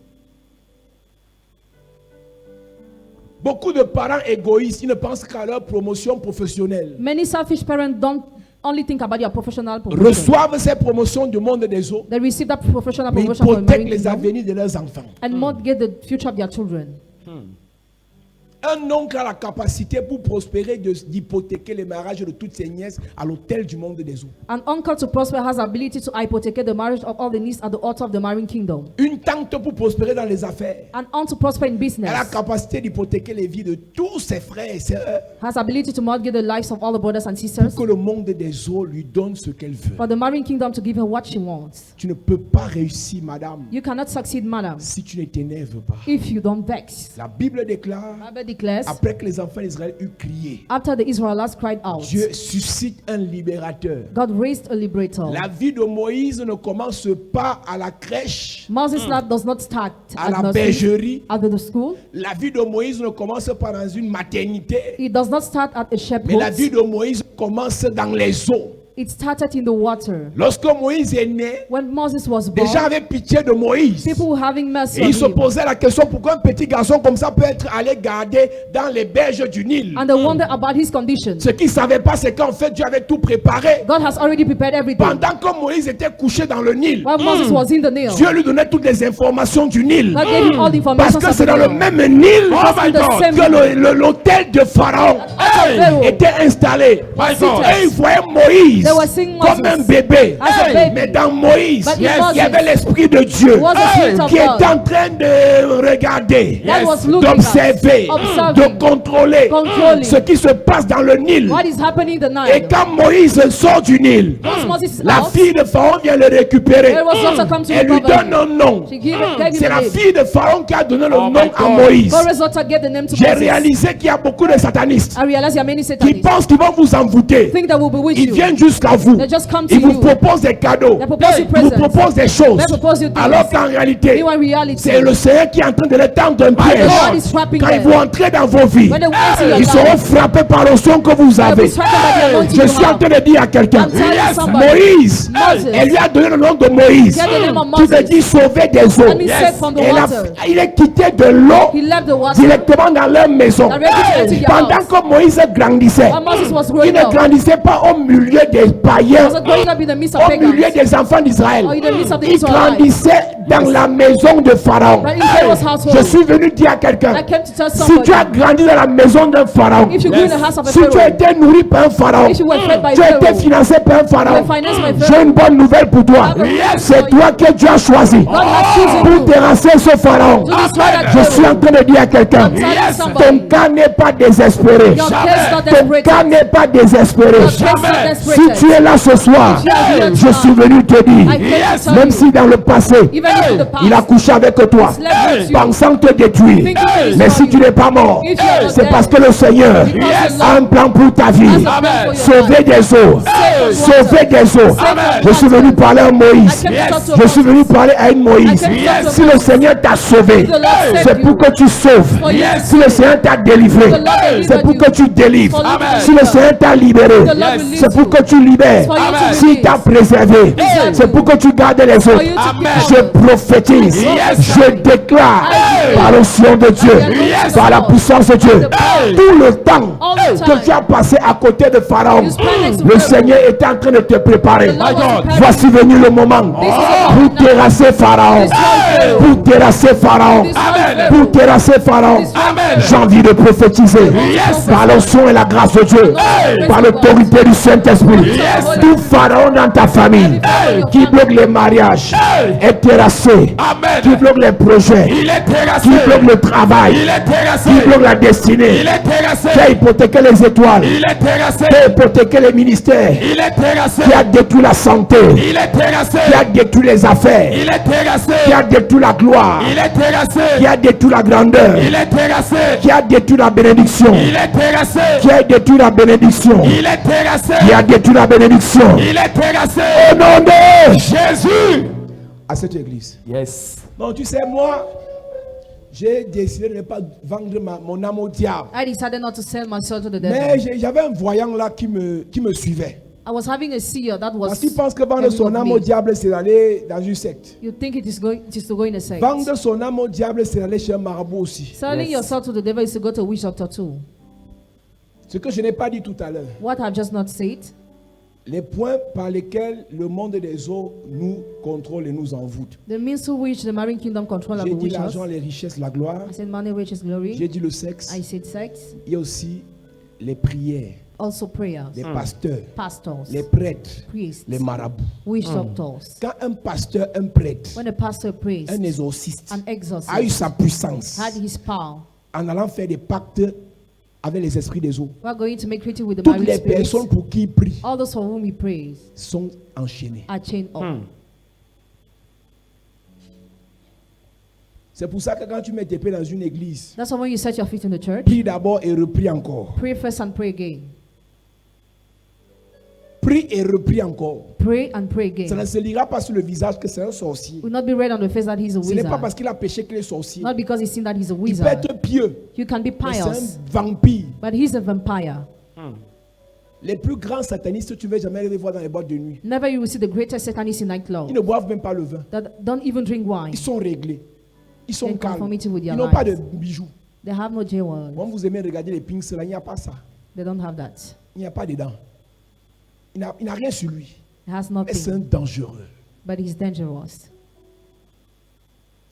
Beaucoup de parents égoïstes, ils ne pensent qu'à leur promotion professionnelle. Many selfish parents don't only think about your professional promotion. Reçoivent ces promotions du monde des eaux, They receive that professional mais ils promotion from protègent marine les kingdom avenirs de leurs enfants. and mortgage the future of their children. Un oncle a la capacité pour prospérer d'hypothéquer les mariages de toutes ses nièces à l'hôtel du monde des eaux. An uncle to prosper has the ability to hypothecate the marriage of all the nieces at the altar of the marine kingdom. Une tante pour prospérer dans les affaires. An aunt to prosper in Elle a la business capacité d'hypothéquer les vies de tous ses frères et sœurs has the ability to mortgage the lives of all the brothers and sisters. pour que le monde des eaux lui donne ce qu'elle veut. For the marine kingdom to give her what she wants. Tu ne peux pas réussir, madame, You cannot succeed, madam, si tu ne t'énerves pas. if you don't vex. La Bible déclare, Bible declares, après que les enfants d'Israël eurent crié, after the Israelites cried out, Dieu suscite un libérateur. God raised a liberator. La vie de Moïse ne commence pas à la crèche, Moses' life does not start à at la nursery, bergerie. at the school. La vie de Moïse ne commence pas dans une maternité, It does not start at a mais la shepherd. vie de Moïse commence dans les eaux. It started in the water. Lorsque Moïse est né, When Moses was des born, gens avaient pitié de Moïse. people were having mercy Et on ils se him. posaient la question pourquoi un petit garçon comme ça peut être allé garder dans les berges du Nil. And they wonder about his condition. Ce qu'ils ne savaient pas, c'est qu'en fait Dieu avait tout préparé. God has already prepared everything. Pendant que Moïse était couché dans le Nil, While Moses was in the Nile, Dieu lui donnait toutes les informations du Nil. God gave him all the Parce information que of c'est the dans le Nile. même Nil Because in the same que l'hôtel de Pharaon Pharaoh était installé. was seated. Et il voyait Moïse Moïse They were seeing comme un Moses bébé. as a baby. Mais dans Moïse, But in il y Moses, avait l'Esprit de Dieu was the Spirit of qui est God en train de regarder, that was looking d'observer, at, observing, de contrôler controlling ce qui se passe dans le Nil. what is happening in the Et Nile. quand Moïse sort du Nil, Once Moses is la out, fille de Pharaon vient le récupérer. there was daughter come to Elle lui recover donne him. un nom. She gave him C'est a la name. fille de Pharaon qui a donné le Oh nom my à God. Moïse. Pharaoh's daughter gave the name to J'ai Moses. réalisé qu'il y a beaucoup de satanistes I realize there are many qui Satanists. pensent qu'ils vont vous envoûter. Think that will be with Ils you. viennent jusqu'à vous. They just come to Ils vous you. proposent des cadeaux. They propose you Ils vous presents. proposent des choses. They propose you things. Alors qu'en réalité, In reality, c'est le Seigneur qui est en train de les tendre un piège. God is trapping Quand ils them. vont entrer dans vos vies, When they walk into your ils seront life, frappés par le son que vous they'll avez. be stricken by the anointing Je you suis en have. train de dire à quelqu'un, I'm telling somebody, Moïse, Moses, elle lui a donné le nom de Moïse, He had the name of qui veut Moses. dire sauver des eaux. That means saved from the Et water. il est quitté de l'eau He left the water. directement dans leur maison. Directly into their Pendant house. que Moïse grandissait, When Moses was il growing ne up, grandissait pas au milieu des he païens, was growing up in the midst of au pagans. milieu des enfants d'Israël. Or in the midst of the Il Israelites. grandissait dans la maison de Pharaon. But in Pharaoh's household. Je suis venu dire à quelqu'un, I came to tell si somebody, tu as grandi dans la maison d'un Pharaon, if you grew in the house of a si tu as Pharaoh, été nourri par un Pharaon, if you were fed by tu as été Pharaoh, financé par un Pharaon, you were financed by j'ai Pharaoh, une bonne nouvelle pour toi. I have a good news C'est for toi que Dieu a choisi God has chosen pour you terrasser ce Pharaon. to destroy that Je suis en Pharaoh. train de dire à quelqu'un, I'm telling ton somebody, cas n'est pas désespéré. your case is not Ton desperate. cas n'est pas désespéré. Your case is not Si desperate. tu es là ce soir, If you are here je suis venu te I dire, came to tell même you, si dans le passé, even if in the past, il a couché avec toi, slept with you, pensant te détruire. thinking to Mais si destroy tu you, n'es pas mort, if you are not c'est dead, parce que le Seigneur because the a un plan pour ta vie. has a plan for your Sauver life. des eaux. Save from Sauver water. des eaux. Save from Je suis water. venu parler à Moïse. I came to talk to Je suis venu Moses. parler à une Moïse. I came to talk to Si le Moses. Seigneur t'a sauvé, The Lord saved c'est pour you. que tu sauves. For you to Si le save. Seigneur t'a délivré, The Lord delivered c'est pour you. que tu délivres. For you to Si le deliver. Seigneur t'a libéré, The Lord will c'est lead pour you. que tu libères. For you to S'il release. t'a préservé, c'est pour que tu gardes les For autres. you to keep Je covered. prophétise, je déclare par le nom de Dieu, par la puissance de Dieu, tout le temps All the que time. tu as passé à côté de Pharaon, You spend next to le Pharaoh. Seigneur est en train de te préparer. The Lord was preparing Voici venu le moment This is the pour terrasser Pharaon, pour terrasser Pharaon, pour terrasser Pharaon. J'ai envie de prophétiser par l'onction et la grâce de Dieu, par l'autorité du Saint-Esprit. Tout Pharaon dans ta famille qui bloque les mariages est terrassé, qui bloque les projets, Il est terrassé. qui bloque le travail, Il est terrassé. qui bloque la destinée, Il est terrassé. qui a hypothéqué les étoiles, Il est terrassé. qui a hypothéqué les ministères, Il est terrassé. qui a détruit la santé, Il est terrassé. qui a détruit les affaires, Il est terrassé. qui a détruit la gloire, Il est terrassé. qui a détruit la grandeur, Il est terrassé. qui a détruit la bénédiction, Il est terrassé. qui a détruit la bénédiction, Il est terrassé. qui a détruit la bénédiction. Il est terrassé. Au nom de Jésus. à cette église. Yes. Non, tu sais, moi, j'ai décidé de ne pas vendre mon âme au diable. I decided not to sell my soul to the devil. Mais j'avais un voyant là qui me suivait. I was having a seer that was Parce qu'il pense que vendre coming son with âme me. au diable, c'est d'aller dans une secte. You think it is to go in a sect. Vendre son âme au diable, c'est d'aller chez un marabout aussi. Selling yourself to the devil is to go to a witch doctor too. Ce que je n'ai pas dit tout à l'heure. What I've just not said, Les points par lesquels le monde des eaux nous contrôle et nous envoûte. the means to which the marine kingdom control and J'ai dit bewitch us. l'argent, les richesses, la gloire. I said money, riches, glory. J'ai dit le sexe. I said sex. Il y a aussi les prières, Also prayers. les pasteurs, Pastors. les prêtres, Priests. les marabouts. Witch doctors. Quand un pasteur, un prêtre, When a pastor prays, un exorciste an exorcist a eu sa puissance had his power, en allant faire des pactes avec les esprits des eaux, we are going to make treaty with the toutes marine les spirits. personnes pour qui il prie All those for whom he prays sont enchaînées. are chained up. C'est pour ça que quand tu mets tes pieds dans une église, That's why when you set your feet in the church, prie d'abord et reprie encore. pray first and pray again. Prie et reprie encore. Pray and pray Ça ne again. se lira pas sur le visage que c'est un sorcier. Will not be read on the face that he's a Ce n'est pas wizard. parce qu'il a péché qu'il est sorcier. Not because he's seen that he's a Il peut wizard. être pieux, You can be mais c'est pious, un vampire. but he's a vampire. Les plus grands satanistes, tu ne vas jamais les voir dans les boîtes de nuit. Never you will see the greatest Satanists in Ils nightclub ne boivent même pas le vin. that don't even drink wine. Ils sont réglés. Ils sont In calmes. conformity with Ils their n'ont pas de lives. bijoux. They have no jewels. Quand vous aimez regarder les pinks, là, il n'y a pas ça. They don't have that. Il n'y a pas dedans. Il n'a rien sur lui. He has Mais c'est un nothing, dangereux. but he's dangerous.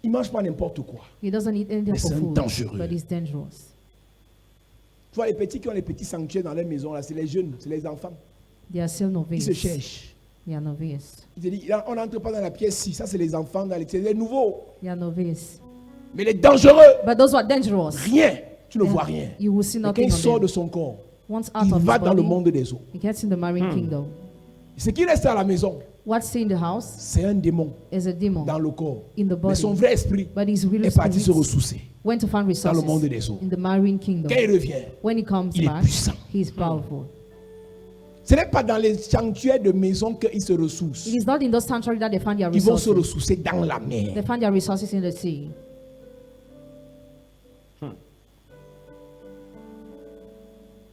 Il ne mange pas n'importe quoi. He doesn't eat anything Mais for c'est un food, dangereux. but he's dangerous. Tu vois, les petits qui ont les petits sanctuaires dans leur maison, là, c'est les jeunes, c'est les enfants. They are still Ils se novices. cherchent. They are novices. Il te dit, là, on n'entre pas dans la pièce 6. Ça, c'est les enfants, c'est les nouveaux. They are novices. Mais les dangereux, But those who are dangerous, rien. Tu ne vois rien. you will see Mais quand nothing il on sort de them. son corps, Once out il of va his dans le body, monde des eaux. he gets in the marine kingdom. Ce qui reste à la maison, What's stay in the house c'est un démon is a demon dans le corps. in the Mais son body. vrai esprit But his real est parti se spirit ressourcer. went to find dans le monde resources des eaux. in the marine kingdom. Quand il revient, When he comes il est back, puissant. he is powerful. Ce n'est pas dans les sanctuaires de maison qu'ils se ressourcent. It is not in those sanctuaries that they find their Ils vont se resources. ressourcer dans la They mer. find their resources in the sea.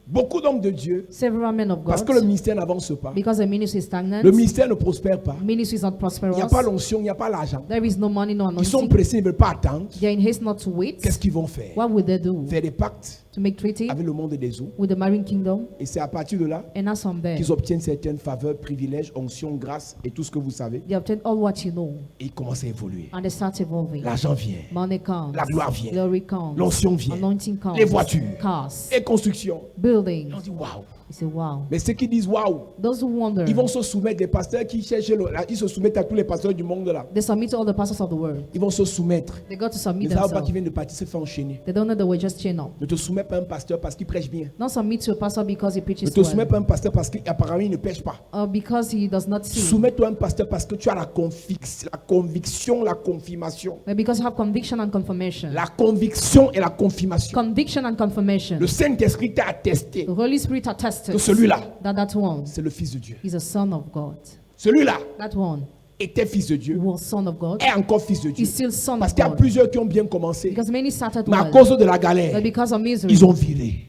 Beaucoup d'hommes de Dieu, Several men of parce God, que le ministère n'avance pas, because the ministry is stagnant, le ministère ne prospère pas, ministry is not il prosperous, n'y a pas l'onction, il n'y a pas l'argent. there is no money, no Ils sont anointing, pressés, ils ne veulent pas attendre. they are in haste not to wait. Qu'est-ce qu'ils vont faire? What will they do? Faire des pactes To make treaty avec le monde des eaux. with the marine kingdom, Et c'est à partir de là and as from there, qu'ils obtiennent certaines faveurs, privilèges, onctions, grâces et tout ce que vous savez. they obtain all what you know, Et ils commencent à évoluer. and they start evolving. L'argent vient, Money comes, la gloire vient, glory comes, l'onction vient, anointing comes, les voitures, cars, et construction. buildings. On dit waouh. You say, wow. Mais ceux qui disent waouh, Those who wonder, ils vont se soumettre, des pasteurs qui cherchent, ils se soumettent à tous les pasteurs du monde là. they submit to all the pastors of the world. Ils vont se soumettre. They got to Ils submit ne savent pas themselves. qu'ils viennent de partir se faire enchaîner. They don't know they will just chain up. Ne te soumets pas à un pasteur parce qu'il prêche bien. Don't submit to a pastor because he Ne preaches te soumets well, pas à un pasteur parce qu'apparemment il ne pêche pas. or because he does not see, Soumets-toi à un pasteur parce que tu as la conviction, la confirmation. but because you have conviction and confirmation. La conviction et la confirmation. Conviction and confirmation. Le Saint-Esprit t'a attesté The Holy Spirit attested que celui-là, that one c'est le Fils de Dieu. is a son of God. Celui-là That one était Fils de Dieu, was son of God. est encore Fils de Dieu. Is still son Parce of qu'il y a God. plusieurs qui ont bien commencé, Because many started mais à well, cause de la but galère, because of misery, ils ont viré.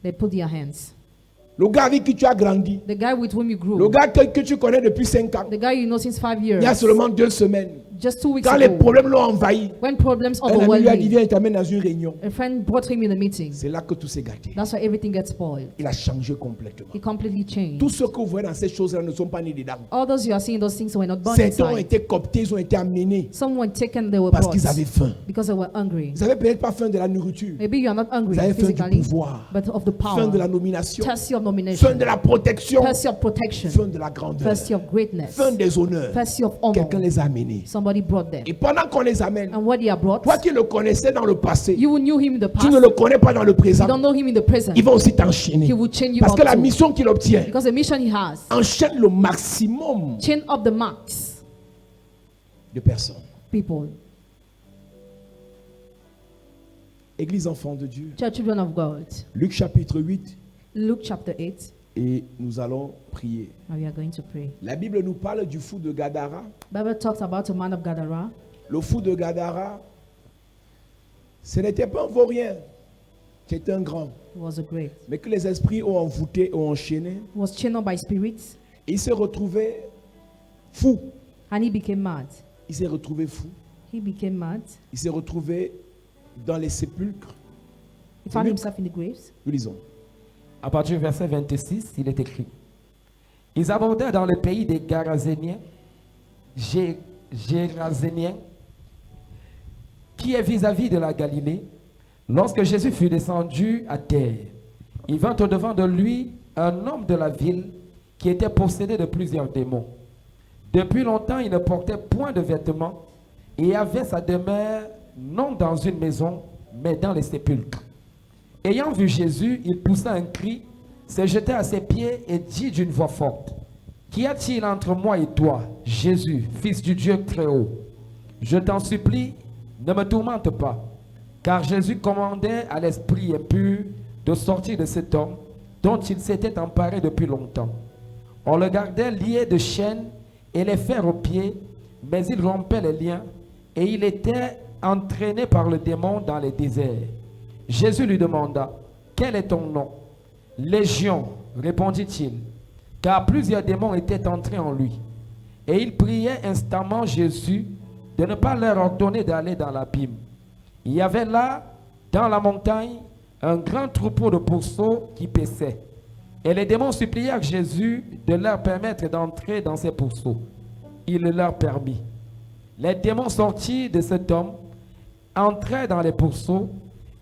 they put their hands. Le gars avec qui tu as grandi, The guy with whom you le grew, gars que tu connais depuis 5 ans, the guy you know since 5 il y a years, seulement 2 semaines, just 2 weeks quand les ago, problèmes l'ont envahi, when problems un ami lui a dit overwhelmed viens, il t'amène dans une réunion. a friend brought him in a meeting. C'est là que tout s'est gâté. That's why everything gets spoiled. Il a changé complètement. He completely changed. Tous ceux que vous voyez dans ces choses-là ne sont pas nés dedans. All those you are seeing, those things were not born Certains ont inside. été cooptés, ils ont été amenés Some were taken, they were parce brought qu'ils avaient faim. because they were hungry. Ils n'avaient peut-être pas faim de la nourriture, Maybe you are not hungry ils avaient faim du physically, pouvoir, but of the faim power, de la nomination, thirsty of faim nomination, de la protection, thirsty of protection, faim de la grandeur, thirsty of greatness, faim des honneurs. thirsty of honor. Quelqu'un les a amenés. Somebody brought them. Et pendant qu'on les amène, And what they are brought, toi qui le connaissais dans le passé, you knew him in the tu past, ne le connais pas dans le you présent, don't know him in the present. il va aussi t'enchaîner. He will chain you Parce up que la too. mission qu'il obtient Because the mission he has, enchaîne le maximum chain up the max de personnes. people. Église enfant de Dieu, Church children of God. Luc chapitre 8, Luke chapter 8, et nous allons prier. and we are going to pray. La Bible nous parle du fou de Gadara. Bible talks about a man of Gadara. Le fou de Gadara, ce n'était pas un vaurien, c'était un grand, He was a great. mais que les esprits ont envoûté, ont enchaîné. He was chained up by spirits, Et il s'est retrouvé fou. and he became mad. Il s'est retrouvé fou. He became mad. Il s'est retrouvé dans les sépulcres. He found Luke. himself in the graves. Nous lisons. À partir du verset 26, il est écrit: Ils abordèrent dans le pays des Garazéniens, Géraséniens, qui est vis-à-vis de la Galilée. Lorsque Jésus fut descendu à terre, il vint au-devant de lui un homme de la ville qui était possédé de plusieurs démons. Depuis longtemps, il ne portait point de vêtements et avait sa demeure non dans une maison, mais dans les sépulcres. Ayant vu Jésus, il poussa un cri, se jeta à ses pieds et dit d'une voix forte: Qu'y a-t-il entre moi et toi, Jésus, fils du Dieu très haut? Je t'en supplie, ne me tourmente pas. Car Jésus commandait à l'esprit impur de sortir de cet homme dont il s'était emparé depuis longtemps. On le gardait lié de chaînes et les fers aux pieds, mais il rompait les liens et il était entraîné par le démon dans les déserts. Jésus lui demanda: Quel est ton nom? Légion, répondit-il, car plusieurs démons étaient entrés en lui. Et il priait instamment Jésus de ne pas leur ordonner d'aller dans l'abîme. Il y avait là, dans la montagne, un grand troupeau de pourceaux qui paissaient. Et les démons supplièrent Jésus de leur permettre d'entrer dans ces pourceaux. Il le leur permit. Les démons sortis de cet homme entrèrent dans les pourceaux,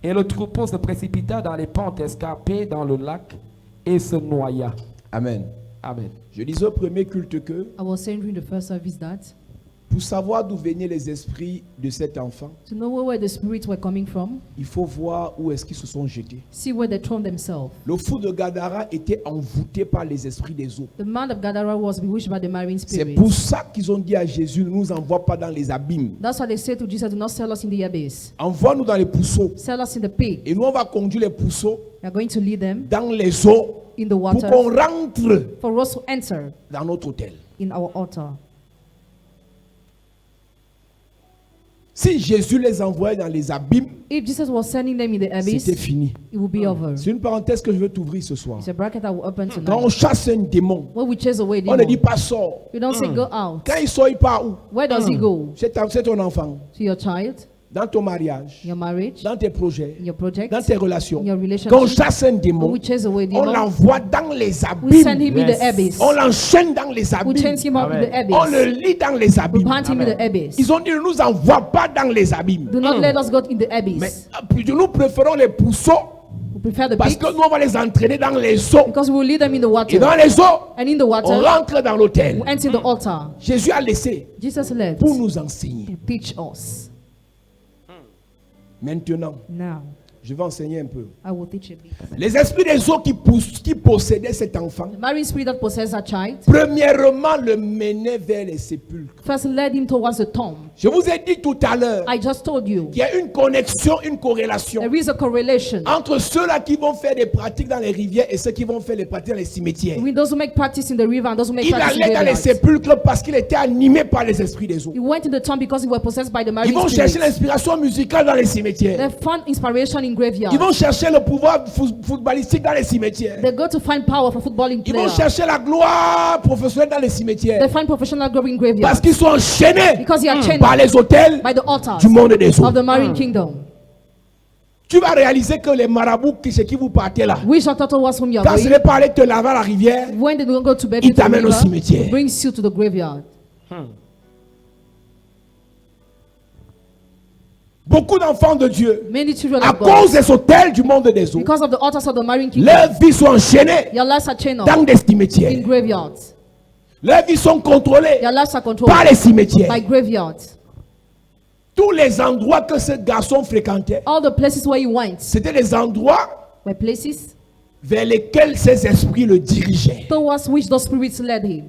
et le troupeau se précipita dans les pentes escarpées dans le lac et se noya. Amen. Amen. Je disais au premier culte que I was saying during the first service that pour savoir d'où venaient les esprits de cet enfant, to know where the spirits were coming from, il faut voir où est-ce qu'ils se sont jetés. see where they thrown themselves. Le fou de Gadara était envoûté par les esprits des eaux. The man of Gadara was bewitched by the marine C'est spirit. pour ça qu'ils ont dit à Jésus, ne nous envoie pas dans les abîmes. That's why they said to Jesus, do not sell us in the abyss. Envoie-nous dans les pousseaux. Sell us in the pit. Et nous, on va conduire les pousseaux We are going to lead them dans les eaux in the pour water qu'on rentre for us to enter dans notre hôtel. in our altar. Si Jésus les envoyait dans les abîmes, If Jesus was sending them in the abyss, c'était fini. it would be over. C'est une parenthèse que je veux t'ouvrir ce soir. It's a bracket I will open Quand on tonight. chasse un démon, When we chase away on ne dit demon, pas sors. we don't say go out. Quand il sort, il part où? Where does he go? C'est ton enfant. To your child, Dans ton mariage, your marriage, dans tes projets, in your project, dans tes relations. in your Quand on relationship. chasse un When démon, we chase away on demon, l'envoie dans les we send abîmes. him in Yes. the abyss. On l'enchaîne dans les We chain abîmes. him up in the Amen. On le abyss. lit dans les We abîmes. plant him in the abyss. Ils ont dit ne nous envoie pas dans les abîmes. Do not let us go in the Mais abyss. nous préférons les pousseaux We prefer the parce pit que nous on va les entraîner dans les eaux. because we will lead them in the Et water. dans les eaux, And in the on water, rentre dans l'hôtel. we enter the altar. Jésus a laissé Jesus left pour nous enseigner. to teach us. Maintenant, Now, je vais enseigner un peu. I will teach a bit. Les esprits des eaux qui possédaient cet enfant, The marine spirit that possessed a child premièrement le menaient vers les sépulcres. first led him towards the tomb. Je vous ai dit tout à l'heure I just told you qu'il y a une connexion, une corrélation there is a correlation entre ceux-là qui vont faire des pratiques dans les rivières et ceux qui vont faire des pratiques dans les cimetières. between those who make practice in the river and those who make Il practice in allait the dans les graveyard. sépulcres parce qu'il était animé par les esprits des eaux. He went in the tomb because he was possessed by the Ils marine vont chercher spirit. l'inspiration musicale dans les cimetières. They found inspiration in graveyard. Ils vont chercher le pouvoir footballistique dans les cimetières. They go to find power for footballing Ils vont players. chercher la gloire professionnelle dans les They cimetières. find professional glory in Parce graveyard qu'ils sont enchaînés because they are chained par les hôtels by the altars du monde des eaux. of the marine kingdom. Tu vas réaliser que les marabouts chez qui vous partez là, Which are told was whom you are quand ce going. n'est pas aller te laver à la rivière, When they don't go to bed Ils into the t'amènent au river, cimetière. brings you to the graveyard. beaucoup d'enfants de Dieu, Many children à of God, cause des hôtels du monde des eaux, because of the altars of the marine kingdom, leurs vies sont enchaînées your lives are chained dans up des in cimetières. graveyards. Leurs vies sont contrôlées Your lives are par controlled les cimetières. by graveyards. Tous les endroits que ce garçon fréquentait, All the places where he went c'était des endroits were places vers lesquels ces esprits le dirigeaient. towards which those spirits led him.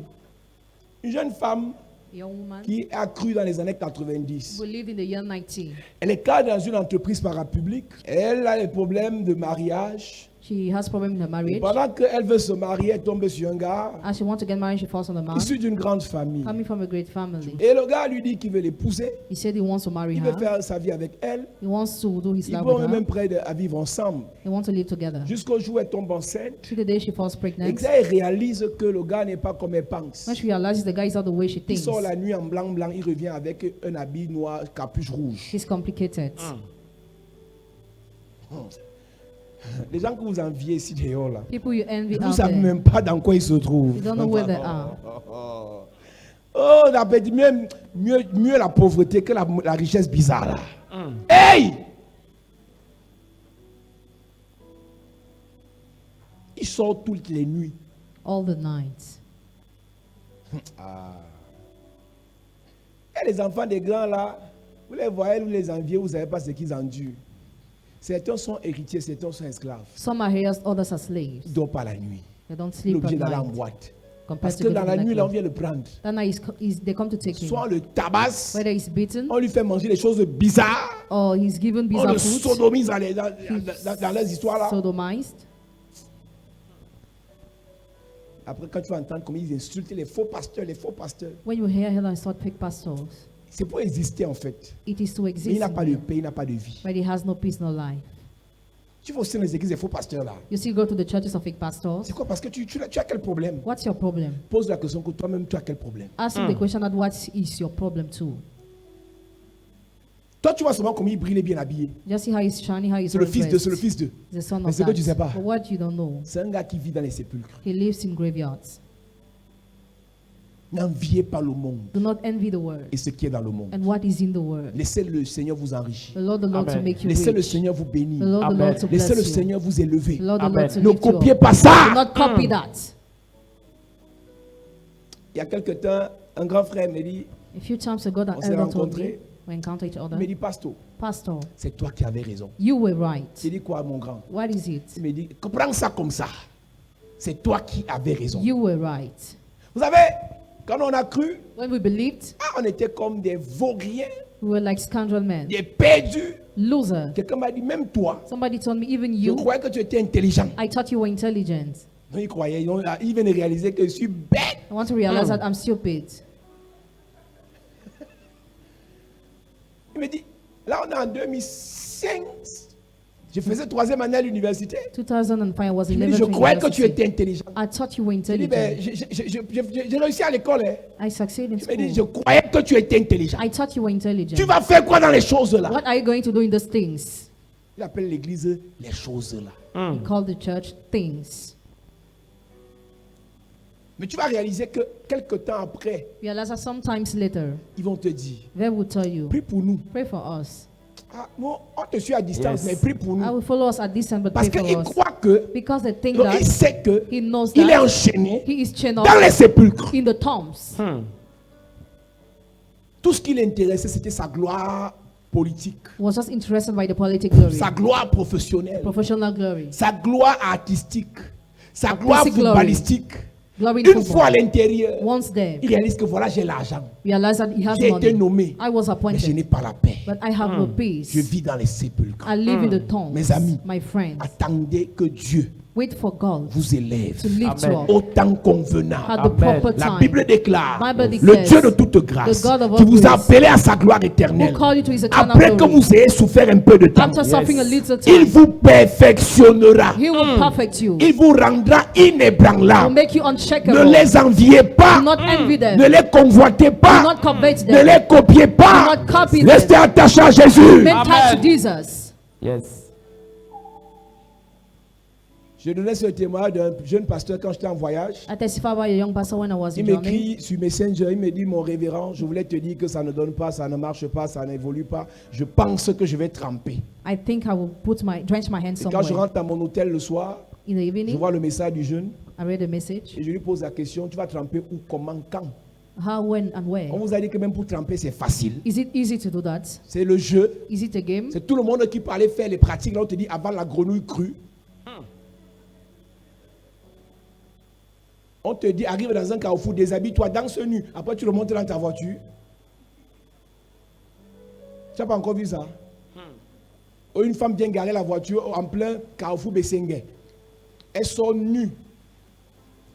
Une jeune femme A young woman qui a cru dans les années 90. who lived in the year 19. Elle est cadre dans une entreprise parapublique. Elle a des problèmes de mariage. She has problem in her Et marriage. pendant qu'elle veut se marier, elle tombe sur un gars As she wants to get married, she falls on the man, issu d'une grande famille. coming from a great family. Et le gars lui dit qu'il veut l'épouser. He said he wants to marry Il veut her. faire sa vie avec elle. He wants to do his Ils life vont with même her. près à vivre ensemble. They want to live together. Jusqu'au jour où elle tombe enceinte. Till the day she falls Et pregnant, qu'elle réalise que le gars n'est pas comme elle pense. when she realizes the guy is not the way she Il thinks, sort la nuit en blanc, il revient avec un habit noir, capuche rouge. he's complicated. Les gens que vous enviez ici dehors là, People you envy vous ne out savez there, même pas dans quoi ils se trouvent. you don't know where they are. Oh, on a dit mieux la pauvreté que la richesse bizarre là. Hey! Ils sortent toutes les nuits. All the nights. Et les enfants des grands là, vous les voyez, vous les enviez, vous ne savez pas ce qu'ils endurent. Certains sont héritiers, certains sont esclaves. Some are heirs, others are slaves. Ils ne dorment pas la nuit. They don't Ils sont sleep at obligés d'aller en night boîte. compared Parce to que go dans to la the nuit, là, on nightclub. vient le prendre. That night they come to take him. Soit on le tabasse, Whether he's beaten on lui fait manger des choses bizarres, or he's given on bizarre le food, sodomise dans leurs histoires là. sodomized. Après, quand tu vas entendre comment ils insultent les faux pasteurs, When you hear hell and start fake pastors, c'est pour exister en fait. it is to Mais exist il n'a in pas de you, paix, il n'a pas de vie. but he has no peace, no life. Tu vas aussi dans les églises des faux pasteurs là. You still go to the churches of fake pastors. C'est quoi? Parce que tu as quel problème? What's your problem? Pose la question que toi-même tu as quel problème? Ask him the question that what is your problem too. Toi tu vois seulement comment il brille bien habillé. Just see how he's shining, how he's C'est le well fils de, dressed. c'est le fils de. The son Mais of c'est que that. tu sais pas. But what you don't know, C'est un gars qui vit dans les sépulcres. he lives in graveyards. N'enviez pas le monde Do not envy the world et ce qui est dans le monde. and what is in the world. Laissez le Seigneur vous enrichir. The Lord to Amen. make you Laissez le rich. Seigneur vous The bénir. Lord Amen. to Laissez le bless you. Seigneur vous élever. The Lord Amen. to Ne lift you copiez up. pas Do ça. not copy that. Il y a quelque temps, un grand frère me dit, A few times ago, that On s'est elder told me, rencontrés. we encountered each il other, me dit, Pasteur, Pastor, c'est toi qui avais raison. you were right. J'ai dit quoi, mon grand? What is it? Il me dit, comprends ça comme ça. C'est toi qui avais raison. You were right. Vous savez, quand on a cru, When we believed, on était comme des vauriens, we were like scoundrel men, des perdus. loser. Quelqu'un m'a dit, même toi, Somebody told me, even je you, croyais que tu étais intelligent. I thought you were intelligent. Non, il croyait, il vient de réaliser que je suis bête. I want to realize that I'm stupid. Il me dit, là on est en 2005. Je faisais 3e année à l'université. 2005, I was Il in me dit, je Leverton croyais que tu University. étais intelligent. I thought you were Je dis, ben, intelligent. j'ai réussi à l'école. Hein. I succeeded in Il me dit, je school. croyais que tu étais intelligent. I thought you were intelligent. Tu vas faire quoi dans les choses là? What are you going to do in those things? Il appelle l'église les choses là. He called the church things. Mais tu vas réaliser que quelque temps après, Realize that sometimes later, ils vont te dire, they will tell you, prie pour nous. pray for us. Ah, non, on te suit à distance, Yes. mais prie pour I nous. will follow us at this time, but Parce pray qu'il for us. croit que, Because they think donc, that il sait que he knows il est that enchaîné he is chained dans up les sépulcres. in the tombs. Tout ce qui l'intéressait, c'était sa gloire politique, Was just interested by the politic glory, sa gloire professionnelle, professional glory, sa gloire artistique, sa gloire Artistic glory. footballistique. glory in Une fois à football. l'intérieur, Once there, il réalise que voilà, j'ai l'argent. realize that he has J'ai été money. nommé, I was mais je n'ai appointed, pas la paix. but I have no peace. Je vis dans les sépulcres. I live in the tombs. Mes amis, My friends, attendez que Dieu wait for God vous élève to lift you Amen. up au temps convenable. at the Amen. proper La time. Bible déclare, Bible le declares, Dieu de toute grâce, the God of qui all vous a grace, appelé à sa gloire éternelle, who called you to his eternal après que glory. vous ayez souffert un peu de temps, After suffering a little il time, vous perfectionnera. he will perfect you. Il vous rendra Will inébranlable. make you Ne unshakable. les enviez Do pas. not envy them. Ne les convoitez Do pas. not covet Ne them. les copiez pas. Do not copy them. Restez attachés à Jésus. Make time to Jesus. Yes. Je donnais ce témoignage d'un jeune pasteur quand j'étais en voyage. I testified about a young pastor when I was Il in Germany. m'écrit sur Messenger, il me dit, mon révérend, je voulais te dire que ça ne donne pas, ça ne marche pas, ça n'évolue pas. Je pense que je vais tremper. I think I will drench my hands Et quand je somewhere. rentre à mon hôtel le soir, In the je evening, vois le message du jeune I read a message. et je lui pose la question, tu vas tremper où, comment, quand? How, when, and where? On vous a dit que même pour tremper, c'est facile. Is it easy to do that? C'est le jeu. Is it a game? C'est tout le monde qui parlait faire les pratiques. Là, on te dit avant la grenouille crue. On te dit, arrive dans un carrefour, déshabille-toi, danse nu. Après, tu remontes dans ta voiture. Tu n'as pas encore vu ça? Ou une femme vient garer la voiture en plein carrefour Bessengue. Elle sort nue.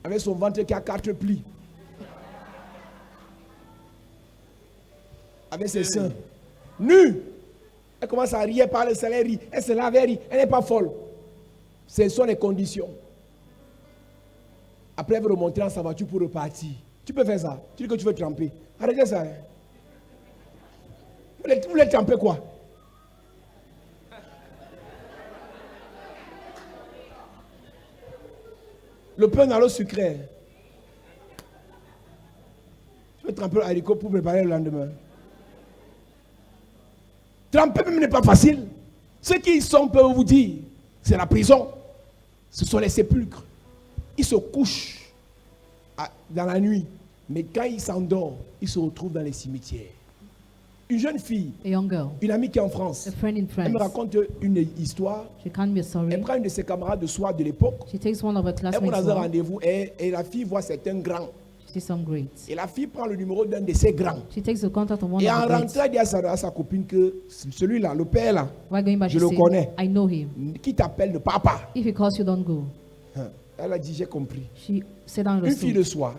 Avec son ventre qui a 4 plis. Avec ses seins. Nue. Elle commence à rire par le salaire. Elle se lave, elle rit. Elle n'est pas folle. Ce sont les conditions. Après, elle veut remonter dans sa voiture pour repartir. Tu peux faire ça. Tu dis que tu veux tremper. Arrêtez ça. Hein. Vous voulez tremper quoi? Le pain dans l'eau sucrée. Tu veux tremper l'haricot pour préparer le lendemain. Tremper même n'est pas facile. Ceux qui y sont peuvent vous dire, c'est la prison. Ce sont les sépulcres. Ils se couchent dans la nuit. Mais quand ils s'endorment, ils se retrouvent dans les cimetières. Une jeune fille, A young girl, une amie qui est en France, a friend in elle me France. raconte une histoire. She can't be Elle sorry. prend une de ses camarades de soir de l'époque. She takes one of her Elle va classmates dans un home. rendez-vous et la fille voit certains grands. She sees some great. Et la fille prend le numéro d'un de ces grands. She takes the contact of one Et of en the greats. rentrant, elle dit à sa copine que celui-là, le père là, While going back, Je she le said, connais. I know him. qui t'appelle le papa. If he calls you, don't go. Hein. Elle a dit, j'ai compris. She sat down Une the fille stool. de soir.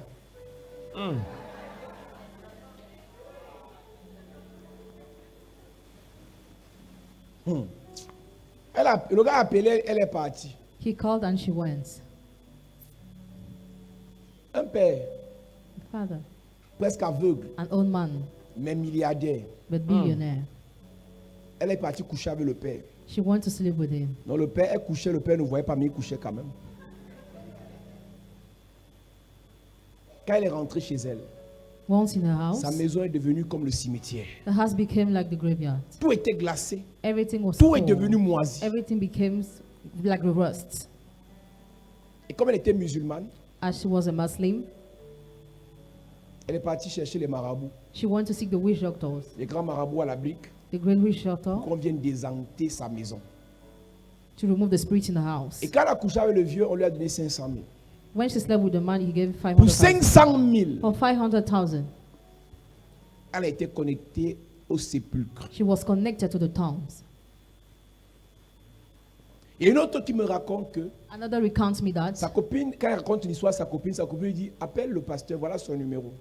Le gars a appelé, elle est partie. He called and she went. Un père, Father, presque aveugle, an old man, mais milliardaire. but billionaire. Elle est partie coucher avec le père. She went to sleep with him. Donc le père, elle couchait, le père ne voyait pas, mais il couchait quand même. Quand elle est rentrée chez elle, Once in her house, sa maison est devenue comme le cimetière. the house became like the graveyard. Tout était glacé, Everything was tout est cold. devenu moisi. Everything became like the rust. Et comme elle était musulmane, As she was a Muslim, Elle est partie chercher les marabouts, She went to seek the witch doctors, les grands marabouts à la brique, the great witch doctor, pour qu'on vienne désenter sa maison. to remove the spirit in the house. Et quand elle a couché avec le vieux, on lui a donné 500 000. When she slept with the man, he gave Pour 500,000. 500 000, For 500,000, elle a été connectée au sépulcre. she was connected to the tombs. Et une autre qui me raconte que Another recounts me that sa copine, quand elle raconte une histoire, sa copine lui dit, appelle le pasteur, voilà son numéro.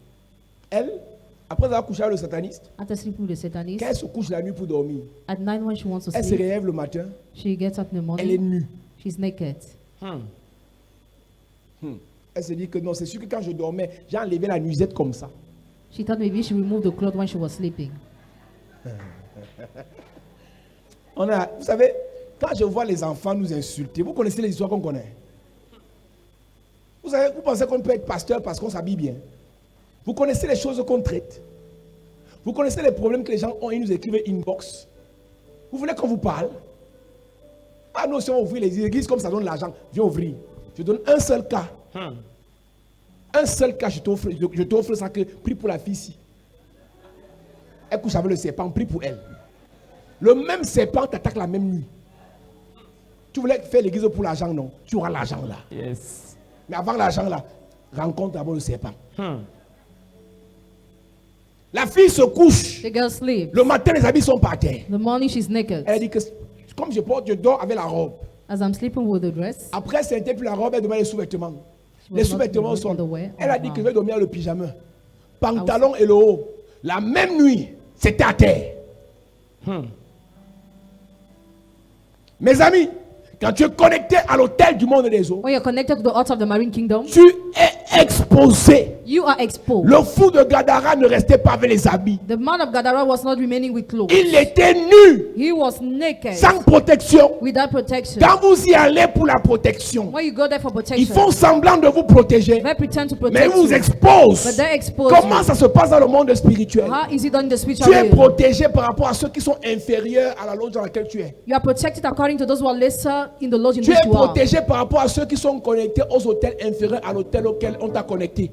Elle, après avoir couché avec le sataniste, after sleeping with the satanist, quand elle se couche la nuit pour dormir, at night when she wants to elle se sleep, réveille le matin, she gets up in the elle est morning, nue. she's naked. Elle se dit que non, c'est sûr que quand je dormais, j'ai enlevé la nuisette comme ça. She thought maybe she removed the cloth when she was sleeping. Vous savez, quand je vois les enfants nous insulter, vous connaissez les histoires qu'on connaît. Vous savez, vous pensez qu'on peut être pasteur parce qu'on s'habille bien. Vous connaissez les choses qu'on traite. Vous connaissez les problèmes que les gens ont, ils nous écrivent inbox. Vous voulez qu'on vous parle? Ah non, si on ouvre les églises comme ça donne l'argent, viens ouvrir. Je donne un seul cas. Un seul cas, je t'offre ça que prie pour la fille ici. Elle couche avec le serpent, prie pour elle. Le même serpent t'attaque la même nuit. Tu voulais faire l'église pour l'argent, non? Tu auras l'argent là. Yes. Mais avant l'argent là, rencontre d'abord le serpent. La fille se couche. The girl sleeps. Le matin, les habits sont par terre. The morning she's naked. Elle dit que comme je dors avec la robe. As I'm sleeping with the dress, Après, c'était plus la robe, elle demande les sous-vêtements. she was Les not sous-vêtements removing sont. the wear Elle a on dit her. que je vais dormir avec le pyjama. Pantalon et le haut. La même nuit, c'était à terre. Mes amis, quand tu es connecté à l'autel du monde des eaux, When you're connected to the altar of the marine kingdom, tu es exposé. you are exposed. Le fou de Gadara ne restait pas avec les habits. The man of Gadara was not remaining with clothes. Il était nu, He was naked, sans protection. without protection. Quand vous y allez pour la protection, When you go there for ils protection, font semblant de vous protéger, they pretend to mais protect ils vous you, exposent. but they expose Comment you. ça se passe dans le monde spirituel? How is it done in the Tu spiritual es realm? protégé par rapport à ceux qui sont inférieurs à la loge dans laquelle tu es. You are protected according to those who are lesser in the lodge in Tu which es you are. protégé par rapport à ceux qui sont connectés aux hôtels inférieurs à l'hôtel auquel on t'a connecté.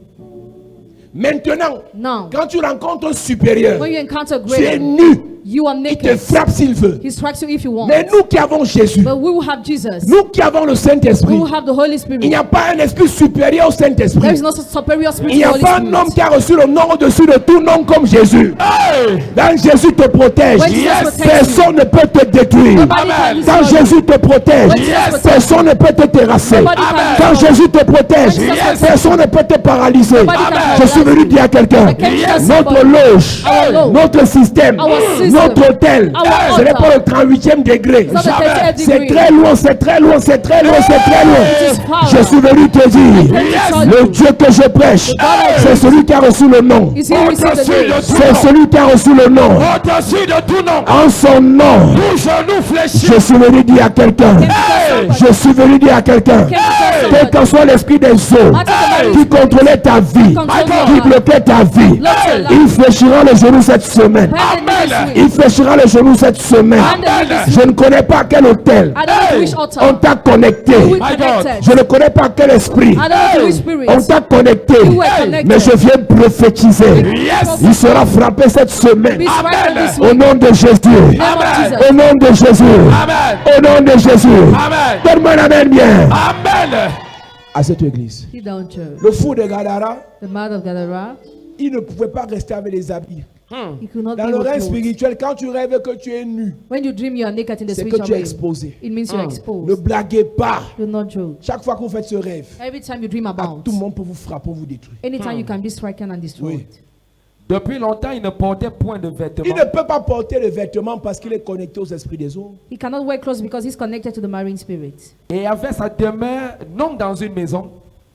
Maintenant, Now, quand tu rencontres un supérieur, when you encounter tu es great, nu. you are Il te naked. frappe s'il veut. He strikes you if you want. Mais nous qui avons Jésus, But we will have Jesus. nous qui avons le We Saint-Esprit, will have the Holy il Spirit. n'y a pas un esprit supérieur au There Saint-Esprit. is no superior spirit Il n'y to a the Holy pas un homme Spirit. qui a reçu le nom au-dessus de tout nom comme Jésus. Quand Jésus te protège, When Jesus protects personne ne peut te détruire. Nobody can Quand destroy you. Jésus te protège, When Jesus personne ne peut te terrasser. Nobody can Quand destroy you. Jésus te protège, When Jesus personne ne peut te paralyser. Nobody can Je suis venu dire à quelqu'un, Can you tell notre somebody? loge, Our loge, notre système, our system, notre hôtel, our ce n'est altar. pas le 38e degré. It's not the 38th C'est degree. très loin, c'est très loin, c'est très loin, c'est très It loin. is power. Je suis venu te dire, le Dieu que je prêche, c'est celui qui a reçu le nom. Is he who received the name? C'est celui qui a reçu le nom. Au-dessus de tout nom, En son nom, tout genou fléchi. je suis venu dire à quelqu'un. Je suis venu dire à quelqu'un. Quel que soit l'esprit des eaux qui contrôlait ta vie, qui bloquait ta vie, il fléchira le genou cette semaine. Amen. Il fléchira le genou cette semaine. Je ne connais pas quel hôtel I don't know to which on altar. t'a connecté. You were My God. connected. Je ne connais pas quel esprit I don't know to which spirit. on t'a connecté. You were connected. Mais je viens prophétiser. Il sera frappé cette semaine. Be strengthened this Au week. nom de Jésus. In the name of Jesus. Au nom de Jésus. Amen. Au nom de Jésus. Amen. Donne-moi un amen bien. Amen. À cette église. Sit down, church. Le fou de Gadara, The man of Gadara, il ne pouvait pas rester avec les habits. he could not Dans be le with règne clothes. spirituel, quand tu rêves que tu es nu, When you dream you are naked in the c'est que spiritual tu es realm, exposé. it means you're Ne exposed. blaguez pas. Do not joke. Chaque fois que vous faites ce rêve, Every time you dream about, tout le monde peut vous frapper, vous détruire. anytime you can be stricken and destroyed. Oui. Depuis longtemps, il ne portait point de Il vêtements. ne peut pas porter les vêtements parce qu'il est connecté aux esprits des eaux. He cannot wear clothes because he's connected to the marine spirit. Et avait sa demeure non dans une maison,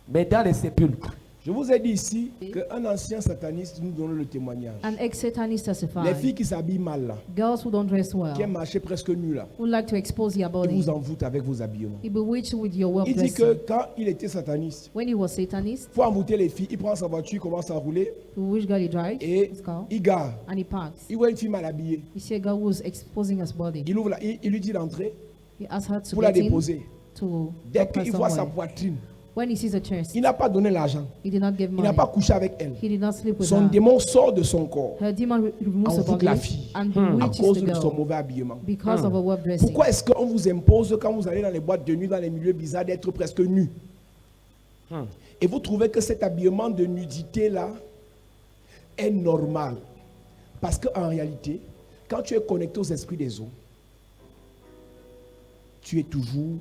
mais dans les sépulcres. Je vous ai dit ici qu'un ancien sataniste nous donne le témoignage. An ex-Satanist Les testified. filles qui s'habillent mal là, Girls who don't dress well, qui aiment marcher presque nues là, who like to expose their ils body, vous envoûtent avec vos habillements. he bewitched you with your well Il dit que dressing. quand il était sataniste, When he was Satanist, pour envoûter les filles, il prend sa voiture, il commence à rouler to which girl he drives, et his car, il gare. and he parks. Il voit une fille mal habillée. You see a girl who's exposing her body. Il ouvre il lui dit d'entrer He asks her to pour la get in déposer. to Dès help her qu'il voit sa somewhere. poitrine, When he sees a chest, Il n'a pas donné l'argent. he did not give Il n'a money. pas couché avec elle. He did not sleep with Son her. démon sort de son corps Her demon removes her envoûte la body fille and à bewitches cause the de son girl mauvais habillement. because of her web dressing. Pourquoi est-ce qu'on vous impose quand vous allez dans les boîtes de nuit, dans les milieux bizarres, d'être presque nu? Et vous trouvez que cet habillement de nudité-là est normal? Parce qu'en réalité, quand tu es connecté aux esprits des eaux, tu es toujours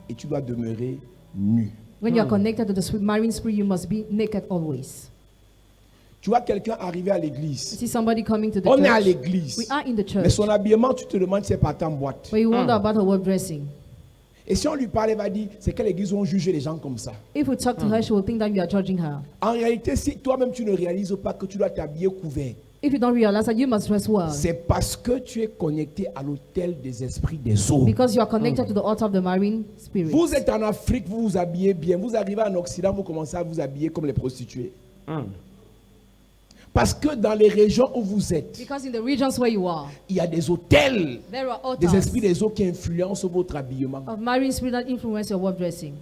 et tu dois demeurer nu. When you are connected to the marine spirit, you must be naked always. Tu vois quelqu'un arriver à You l'église. see somebody coming to the On est à church. l'église. We are in the Mais church. son habillement, tu te demandes si c'est pas en boîte. But you wonder about her web dressing. Et si on lui parle, elle va dire, c'est quelle église vont juger les gens comme ça. If we talk to her, she will think that we are judging her. En réalité, si toi-même tu ne réalises pas que tu dois t'habiller couvert, If you don't realize that, you must dress well. c'est parce que tu es connecté à l'autel des esprits des eaux. Because you are connected to the altar of the marine spirit. Vous êtes en Afrique, vous vous habillez bien. Vous arrivez en Occident, vous commencez à vous habiller comme les prostituées. Parce que dans les régions où vous êtes, Because in the regions where you are, il y a des hôtels there are des altars esprits des eaux qui influencent votre habillement. of marine spirit that influence your web dressing.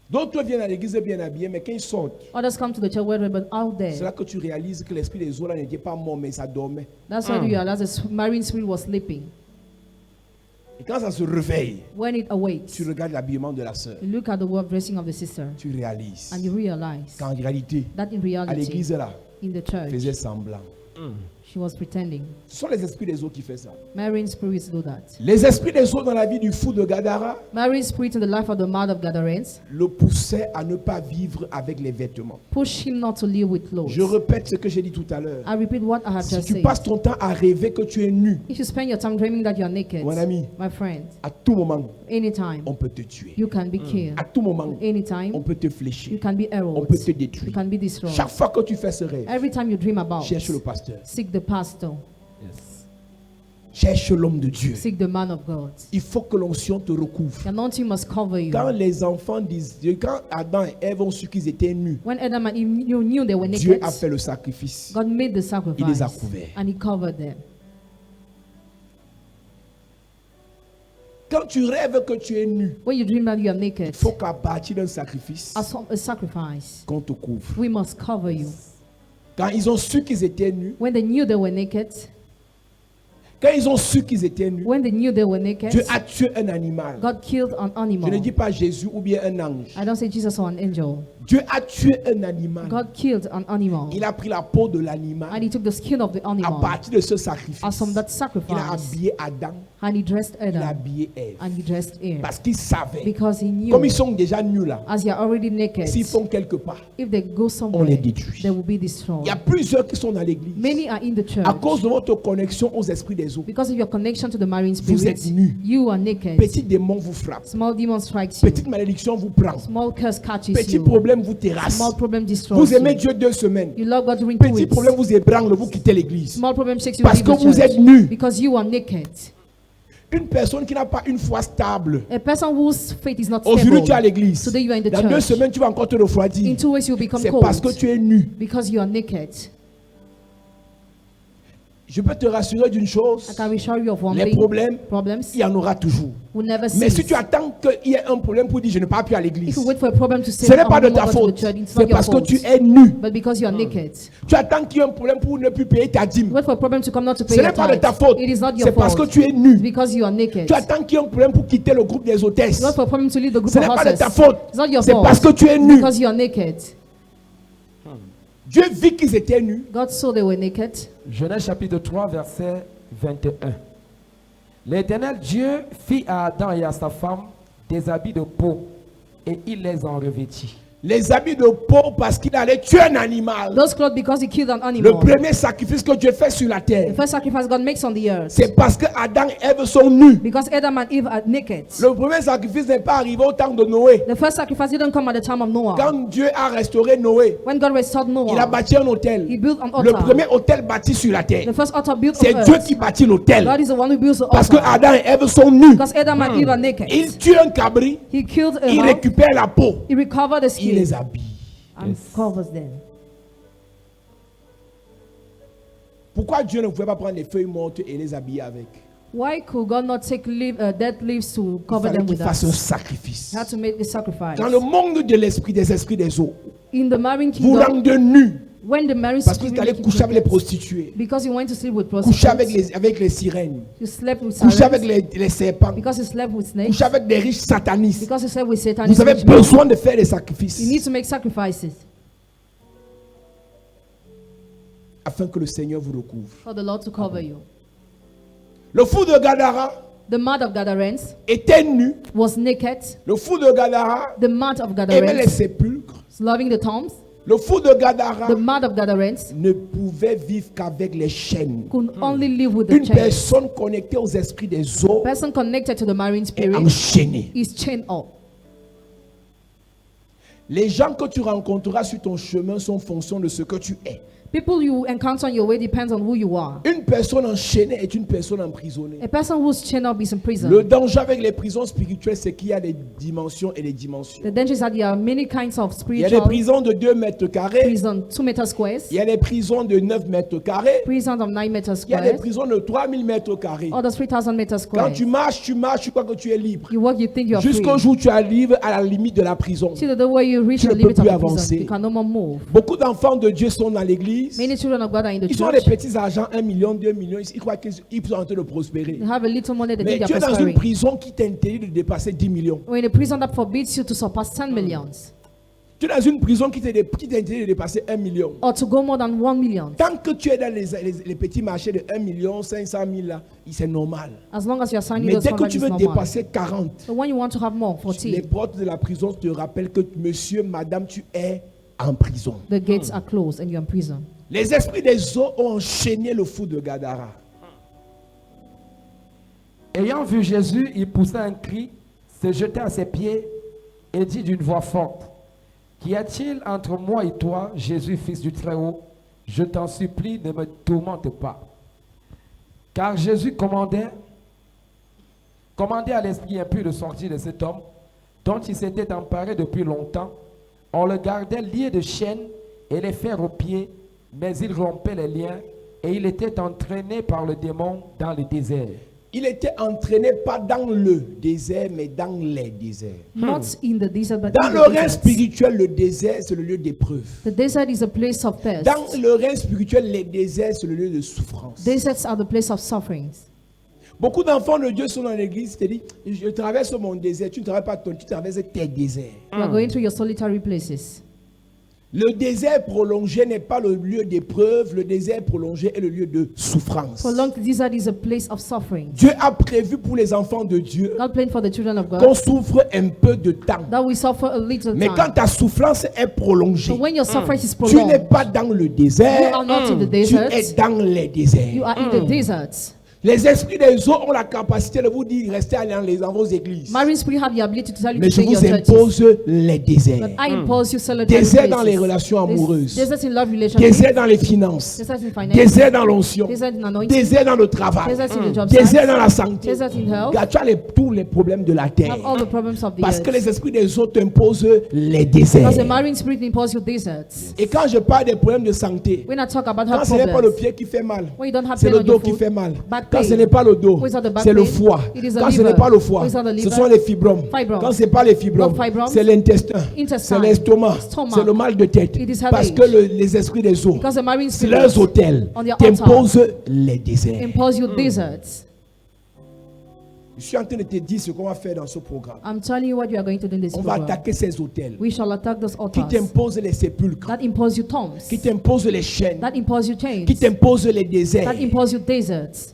D'autres viennent à l'église bien habillés, mais quand ils sortent, Others come to the church where but out c'est there. là que tu réalises que l'esprit des eaux là n'était pas mort, mais ça dormait. That's why you realize the marine spirit was sleeping. Et quand ça se réveille, When it awakes, tu regardes l'habillement de la sœur. you look at the web dressing of the sister Tu réalises and you realize qu'en réalité, that in à reality, l'église là, in the church, faisait semblant. she was pretending. Ce sont les esprits des eaux qui font ça. Marine spirits do that. Les esprits des eaux dans la vie du fou de Gadara Marine spirits in the life of the mouth of Gadarenes le poussaient à ne pas vivre avec les vêtements. push him not to live with clothes. Je répète ce que j'ai dit tout à l'heure. I repeat what I have Si just tu said. passes ton temps à rêver que tu es nu, If you spend your time dreaming that you are naked, mon ami, my friend, à tout moment, anytime on peut te tuer. you can be killed. À tout moment, Anytime on peut te you fléchir. can be On arrowed. peut te You détruire. can be destroyed. Chaque fois que tu fais ce rêve, Every time you dream about, cherche le pasteur. seek the pastor, Cherche l'homme de Dieu. seek the man of God. Il faut que l'onction te recouvre. The anointing must cover you. Quand les enfants disent, quand Adam et Ève ont su qu'ils étaient nus, When Adam and Eve knew they were Dieu naked, a fait le sacrifice. God made the Il les a sacrifice couverts. and He covered them. Quand tu rêves que tu es nu, When you dream that you are il naked, faut qu'à partir d'un sacrifice, a sacrifice, qu'on te couvre. we must cover you. Quand ils ont su qu'ils étaient nus, When they knew they were naked, quand ils ont su qu'ils étaient nus, when they knew they were naked, Dieu a tué un animal. God killed an Je ne animal. dis pas Jésus ou bien un ange. I don't say Jesus or an angel. Dieu a tué un animal. God killed an animal. Il a pris la peau de And l'animal. He took the skin of the À animal. partir de ce sacrifice, As from that il a sacrifice, habillé Adam, and He dressed il a Adam, habillé Ève. and He dressed Eve. Parce qu'il savait, Because He knew, comme ils sont déjà nus là, as they are already naked, s'ils font quelque part, if they go on somewhere, les détruit. they will be Il destroyed. y a plusieurs qui sont dans l'église. Many are in the church. À cause de votre connexion aux esprits des eaux, Because of your connection to the marine Vous spirit, êtes nus. you are naked. petit démon vous frappe, Small demon strikes you. petite malédiction vous prend, Small curse catches petit you. problème vous terrasse. Small problem destroys Vous aimez you. Dieu 2 semaines, You love God during 2 petit weeks. problème vous ébranle, vous quittez l'église. Small problem shakes you Parce leave que the vous church. êtes nus. Because you are naked. Une personne qui n'a pas une foi stable, A person whose faith is not aujourd'hui tu es à stable. l'église, Today you are in the dans 2 church. semaines tu vas encore te In refroidir. 2 weeks you will become C'est parce que cold. tu es nu. Because you are naked. Je peux te rassurer d'une chose, I can assure you of one les thing. problèmes, Problems il y en aura toujours. will never Mais si cease. tu attends qu'il y ait un problème pour dire je ne pars plus à If l'église, you wait for a problem to say, ce n'est "I'm pas no de ta longer to faute, the church," it's c'est not your parce que fault. tu es nu. But because you are naked. Tu attends qu'il y ait un problème pour ne plus payer ta dîme. Wait for a problem to come not to pay Ce your n'est pas de tithe. ta faute, It is not your c'est parce que fault. tu es nu. Because you are naked. Tu attends qu'il y ait un problème pour quitter le groupe des hôtesses. Wait for a problem to leave the group Ce of n'est pas de horses. ta faute, It's not your c'est fault. parce que tu es nu. Because you are naked. Dieu vit qu'ils étaient nus. God saw they were naked. Genèse chapitre 3, verset 21. L'Éternel Dieu fit à Adam et à sa femme des habits de peau et il les en revêtit. Les habits de peau parce qu'il allait tuer un animal. Those clothes because he killed an Le animal. premier sacrifice que Dieu fait sur la The terre, first sacrifice God makes on the earth. c'est parce que Adam et Ève sont nus. Because Adam and Eve are naked. Le premier sacrifice n'est pas arrivé au temps de Noé. The first sacrifice didn't come at the time of Noah. Quand Dieu a restauré Noé, When God restored il a Noah, bâti un hôtel. he built an Le altar. premier hôtel bâti sur la terre. The first altar built C'est on Dieu earth. qui bâtit l'hôtel. God is the one who builds the Parce que altar. Adam et Ève sont nus. Because Adam and Eve are naked. Il tue un cabri, He killed a il ram. récupère la peau, He recovered the il les skin habille. and covers them. Pourquoi Dieu ne pouvait pas prendre les feuilles mortes et les habiller avec? Why could God not take dead leaves to Il cover fallait them qu'il with fasse un us? sacrifice. He had to make the sacrifice. Dans le monde de l'esprit, des esprits des eaux, In the marine vous kingdom, rendez nus when the marine parce que vous spirit allez make you coucher avec les crooked, prostituées, because you went to sleep with coucher prostitutes, avec les sirènes, you slept with coucher avec sirens, les serpents, because you slept with snakes, coucher avec des riches satanistes. because you slept with Satan. Vous avez besoin de faire des sacrifices You need to make sacrifices afin que le Seigneur vous recouvre. for the Lord to cover you. Le fou de Gadara The mud of Gadarenes était nu. was naked. Le fou de Gadara The mud of aimait les Gadarenes sépulcres. was loving the tombs. Le fou de Gadara The mud of Gadarenes ne pouvait vivre qu'avec les chaînes. could only live with the Une chains. personne connectée aux esprits des eaux Person connected to the marine est spirit enchaînée. is chained up. Les gens que tu rencontreras sur ton chemin sont en fonction de ce que tu es. People you encounter on your way depends on who you are. Une personne enchaînée est une personne emprisonnée. A person who's chained up is in prison. Le danger avec les prisons spirituelles, c'est qu'il y a des dimensions et des dimensions. The danger is that there are many kinds of Il y a des spiritual prisons de 2 mètres carrés. prison, 2 meter squares, Il y a des prisons de 9 mètres carrés. prisons of 9 meter Il y a des squares, prisons de 3000 mètres carrés. others 3,000 meter Quand squares. tu marches, tu crois que tu es libre. You walk, you think you are free. Jusqu'au jour où tu arrives à la limite de la prison. See the way you reach Tu the ne peux limit of plus the prison, avancer. you can no more move. Beaucoup d'enfants de Dieu sont dans l'église. Many children of God are in the Ils ont des church. petits argents, 1 million, 2 millions. Ils croient qu'ils sont en train de prospérer. They have a little money, they Mais think tu they es are dans une prospering. prison qui t'interdit de dépasser 10 millions. We're in a prison that forbids you to surpass 10 millions Tu es dans une prison qui t'interdit de dépasser 1 million. or to go more than 1 million. Tant que tu es dans les petits marchés de 1 million, 500 000, là, c'est normal. As long as you are signing Mais those dès que contracts, tu it's veux normal. dépasser 40, So when you want to have more, les 40, portes de la prison te rappellent que monsieur, madame, tu es en prison. the gates are closed and you're in prison. Les esprits des eaux ont enchaîné le fou de Gadara. Ayant vu Jésus, il poussa un cri, se jeta à ses pieds et dit d'une voix forte, qu'y a-t-il entre moi et toi, Jésus, fils du Très-Haut? Je t'en supplie, ne me tourmente pas. Car Jésus commandait à l'esprit impur de sortir de cet homme, dont il s'était emparé depuis longtemps. On le gardait lié de chaînes et les fers aux pieds, mais il rompait les liens et il était entraîné par le démon dans le désert. Il était entraîné pas dans le désert, mais dans les déserts. Not in the desert, but Dans in le the règne desert. spirituel, le désert, c'est le lieu d'épreuve. The desert is a place of thirst. Dans le règne spirituel, les déserts, c'est le lieu de souffrance. Deserts are the place of sufferings. Beaucoup d'enfants de Dieu sont dans l'église, ils te disent, je traverse mon désert, tu ne traverses pas ton, tu traverses tes déserts. You are going through your solitary places. Le désert prolongé n'est pas le lieu d'épreuve, le désert prolongé est le lieu de souffrance. For long, the desert is a place of suffering. Dieu a prévu pour les enfants de Dieu God planned for the children of qu'on God souffre un peu de temps. that we suffer a little Mais quand time. ta souffrance est prolongée, So when your suffering is tu n'es prolonged, pas dans le you désert, are not in the tu es desert, dans les you déserts. are in the deserts. Les esprits des eaux ont la capacité de vous dire restez dans vos églises. Marine spirit have the ability to tell you Mais to je stay in your vous churches. impose les déserts. But I impose you solitary Désert dans les places. relations amoureuses. Deserts in love relationships. Désert dans les finances. Deserts in finance. Désert dans l'onction. Désert in anointing. Désert dans le travail. Deserts in the job Désert site. dans la santé. Desert in health. Car tu as tous les problèmes de la terre. Have all the problems of the Parce que earth. les esprits des eaux t'imposent les déserts. Because the marine spirit imposes you deserts. Et quand je parle des problèmes de santé, When I talk about quand health ce n'est pas le problems, pied qui fait mal, when you don't have c'est pain le on dos your qui foot, fait mal. back Quand pain. ce n'est pas le dos, When it's not the back c'est le pain, foie. it is the Quand ce liver. n'est pas le foie, When it's not the ce liver, sont les fibromes. fibromes. Quand ce n'est pas les fibromes, Not fibromes, c'est l'intestin, intestine, c'est l'estomac, stomach. c'est le mal de tête. It is Parce headache. que les esprits des eaux, Because the marine c'est spirit leurs hôtels, on their t'imposent les déserts. impose you deserts. Je suis en train de te dire ce qu'on va faire dans ce programme. I'm telling you what you are going to do in this On va program. attaquer ces hôtels We shall attack those qui altars t'imposent les sépulcres, that impose you tombs, qui t'imposent les chaînes, that impose you chains, qui t'imposent les déserts. that impose you deserts.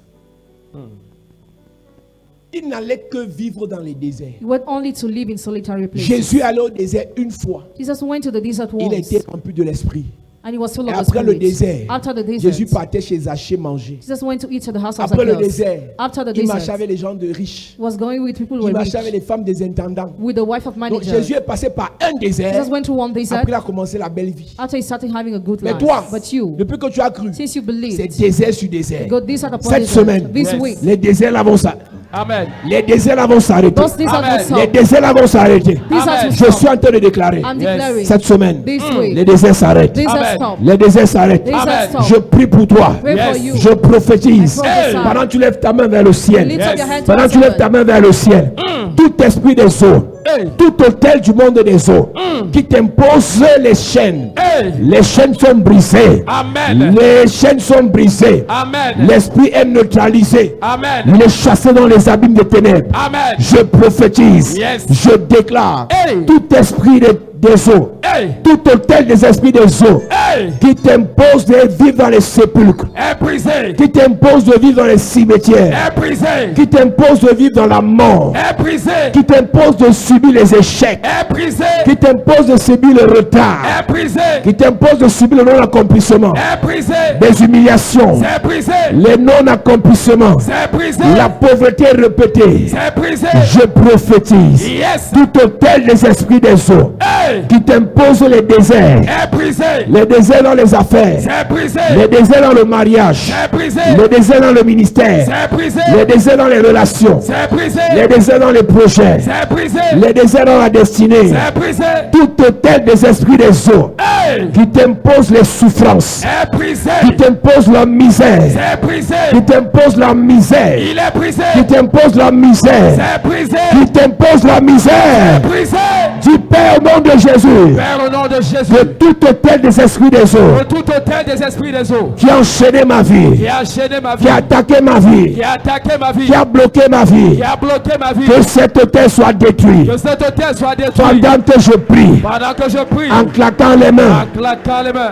Il n'allait que vivre dans les déserts. You went only to live in solitary places. Jésus allait au désert une fois. Jesus went to the desert Il once était rempli de l'esprit. and he was full Et of the après le Spirit. désert, After the Jésus desert, partait chez Zachée manger. Jesus went to eat at the house of Après le Zacchaeus. désert, After the il marchait desert, avec les gens de riches. he was going with people who Il were marchait avec rich, les femmes des intendants. with the wife of Donc manager. Jésus est passé par un désert. Jesus went through one desert Après il a commencé la belle vie. after he started having a good Mais life. toi, But you, depuis que tu as cru, since you c'est believed, désert sur désert. go desert upon Cette desert. semaine, This week, les déserts là vont ça. Amen. Les déserts là vont s'arrêter. Those deserts Amen. will Les stop. déserts là vont s'arrêter. Deserts will Je stop. suis en train de déclarer. I'm declaring Cette semaine, this les week. déserts s'arrêtent. Deserts Amen. stop. Les déserts s'arrêtent. Deserts Amen. stop. Je prie pour toi. Pray for Yes. you. Je prophétise. I prophesy. Pendant que tu lèves ta main vers le ciel. Lift up your hand Pendant que towards tu lèves ta heaven. main vers le ciel. Tout esprit des eaux. Hey. Tout hôtel du monde des eaux. Qui t'impose les chaînes. Hey. Les chaînes sont brisées. Amen. Les chaînes sont brisées. Amen. L'esprit est neutralisé. Amen. Il est chassé dans les abîmes des ténèbres. Amen. Je prophétise. Yes. Je déclare. Hey. Tout esprit des eaux. Hey. Tout hôtel des esprits des eaux. Hey. Qui t'impose de vivre dans les sépulcres. Est brisé. Qui t'impose de vivre dans les cimetières. Est brisé. Qui t'impose de vivre dans la mort. Est brisé. Qui t'impose de subir les échecs. Est brisé. Qui t'impose de subir le retard. Est brisé. Qui t'impose de subir le non-accomplissement. Est brisé. Des humiliations. C'est brisé. Les non-accomplissements. C'est brisé. La pauvreté répétée. C'est brisé. Je prophétise. Yes. Tout hôtel des esprits des eaux. Hey. Qui t'impose les déserts. Est brisé. Les déserts dans les affaires. C'est brisé. Les déserts dans le mariage. C'est brisé. Les déserts dans le ministère. C'est brisé. Les déserts dans les relations. C'est brisé. Les déserts dans les projets. C'est brisé. Les déserts dans la destinée. C'est brisé. Tout hôtel des esprits des eaux. Hey. Qui t'impose les souffrances. Est brisé. Qui t'impose la misère. C'est brisé. Qui t'impose la misère. Il est brisé. Qui t'impose la misère. C'est brisé. Qui t'impose la misère. Brisé. Du Père au nom de Jésus. Père, au nom de De Jésus. tout hôtel des esprits des eaux. Pour tout hôtel des esprits des eaux. Qui a enchaîné ma vie. Qui a enchaîné ma vie. Qui a attaqué ma vie. Qui a attaqué ma vie. Qui a bloqué ma vie. Qui a bloqué ma vie. Que cet hôtel soit détruit. Que cet hôtel soit détruit. Pendant que je prie. Pendant que je prie. En claquant les mains. En claquant les mains.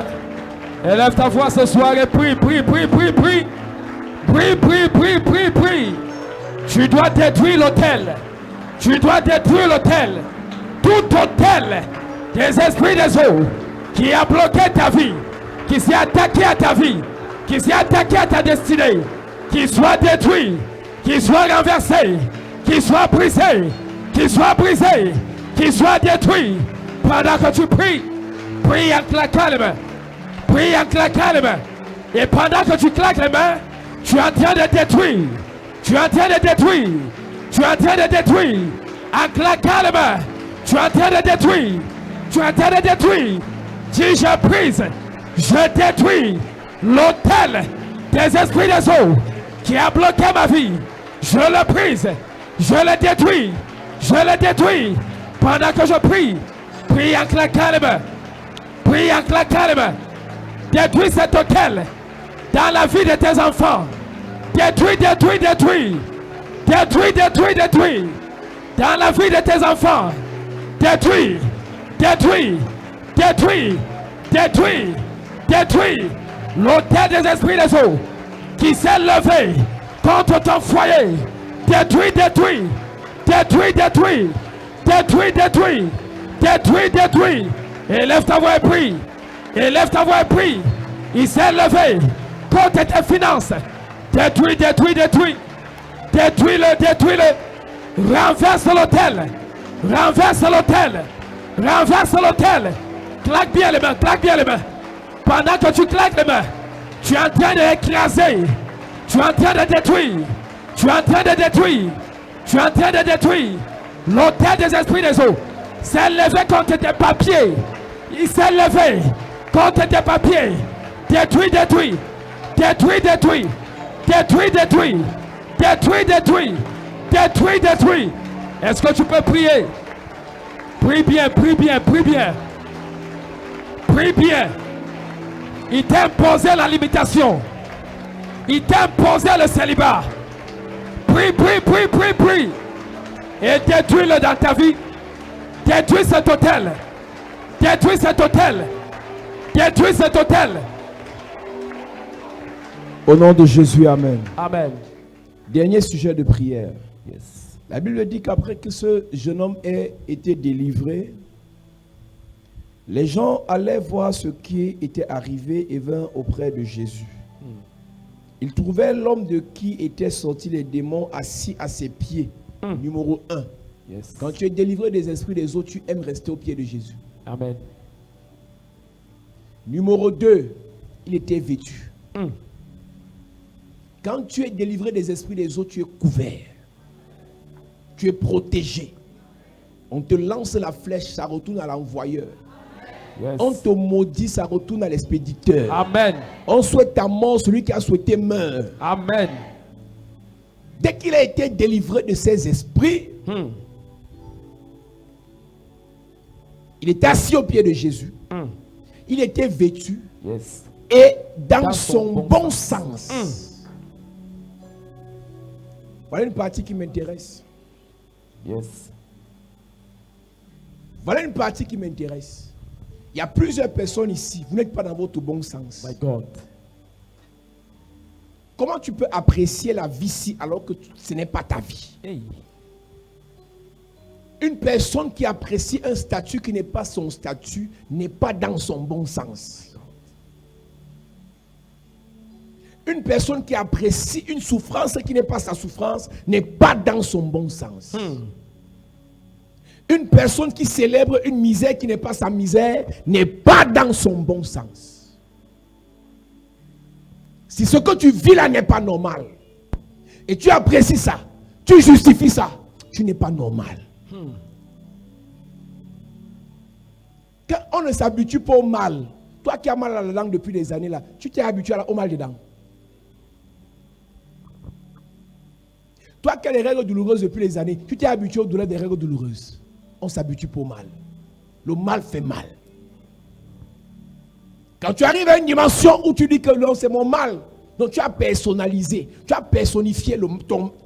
Élève ta voix ce soir et prie, prie, prie, prie, prie. Prie, prie, prie, prie, prie. Tu dois détruire l'hôtel. Tu dois détruire l'hôtel. Tout hôtel des esprits des eaux qui a bloqué ta vie, qui s'est attaqué à ta vie, qui s'est attaqué à ta destinée, qui soit détruit, qui soit renversé, qui soit brisé, qui soit brisé, qui soit détruit. Pendant que tu pries, prie en claquant les mains. Prie en claquant les mains. Et pendant que tu claques les mains, tu es en train de détruire. Tu es en train de détruire. Tu es en train de détruire. En claquant les mains, tu es en train de détruire. Tu es en train de détruire. Dis je brise, je détruis l'hôtel des esprits des eaux qui a bloqué ma vie. Je le brise, je le détruis, je le détruis. Pendant que je prie, prie en claquant les mains. Prie en claquant les mains. Détruis cet hôtel dans la vie de tes enfants. Détruis, détruis, détruis. Détruis, détruis, détruis. Dans la vie de tes enfants. Détruis, détruis, détruis, détruis, détruis. L'hôtel des esprits des eaux qui s'est levé contre ton foyer. Détruis, détruis, détruis, détruis, détruis, détruis, détruis, détruis. Élève ta voix et prie. Élève ta voix et prie. Il s'est levé contre tes finances. Détruis, détruis, détruis. Détruis-le, détruis-le. Renverse l'hôtel. Renverse l'hôtel. Renverse l'hôtel. Claque bien les mains, claque bien les mains. Pendant que tu claques les mains, tu es en train d'écraser. Tu es en train de détruire. Tu es en train de détruire. Tu es en train de détruire. L'hôtel des esprits des eaux s'est levé contre tes papiers. Il s'est levé contre tes papiers. Détruis, détruis. Détruis, détruis. Détruis, détruis. Détruis, détruis. Détruis, détruis. Est-ce que tu peux prier? Prie bien, prie bien, prie bien. Prie bien. Il t'a imposé la limitation. Il t'a imposé le célibat. Prie, prie, prie, prie, prie. Et détruis-le dans ta vie. Détruis cet hôtel. Détruis cet hôtel. Détruis cet hôtel. Au nom de Jésus, amen. Amen. Dernier sujet de prière. Yes. La Bible dit qu'après que ce jeune homme ait été délivré, les gens allaient voir ce qui était arrivé et vinrent auprès de Jésus. Ils trouvaient l'homme de qui étaient sortis les démons assis à ses pieds. Numéro 1. Yes. Quand tu es délivré des esprits des autres, tu aimes rester aux pieds de Jésus. Amen. Numéro 2, il était vêtu. Quand tu es délivré des esprits des autres, tu es couvert. Tu es protégé. On te lance la flèche, ça retourne à l'envoyeur. Yes. On te maudit, ça retourne à l'expéditeur. Amen. On souhaite ta mort, celui qui a souhaité meurt. Amen. Dès qu'il a été délivré de ses esprits, il était assis au pied de Jésus. Il était vêtu Yes. et dans son bon sens. Voilà une partie qui m'intéresse. Yes. Voilà une partie qui m'intéresse. Il y a plusieurs personnes ici. Vous n'êtes pas dans votre bon sens. My God. Comment tu peux apprécier la vie ici alors que ce n'est pas ta vie? Hey. Une personne qui apprécie un statut qui n'est pas son statut n'est pas dans son bon sens. Une personne qui apprécie une souffrance qui n'est pas sa souffrance n'est pas dans son bon sens. Une personne qui célèbre une misère qui n'est pas sa misère n'est pas dans son bon sens. Si ce que tu vis là n'est pas normal et tu apprécies ça, tu justifies ça, tu n'es pas normal. Quand on ne s'habitue pas au mal, toi qui as mal à la langue depuis des années là, tu t'es habitué au mal dedans. Toi qui as des règles douloureuses depuis des années, tu t'es habitué aux douleurs des règles douloureuses. On s'habitue pas au mal. Le mal fait mal. Quand tu arrives à une dimension où tu dis que non, c'est mon mal, donc tu as personnalisé, tu as personnifié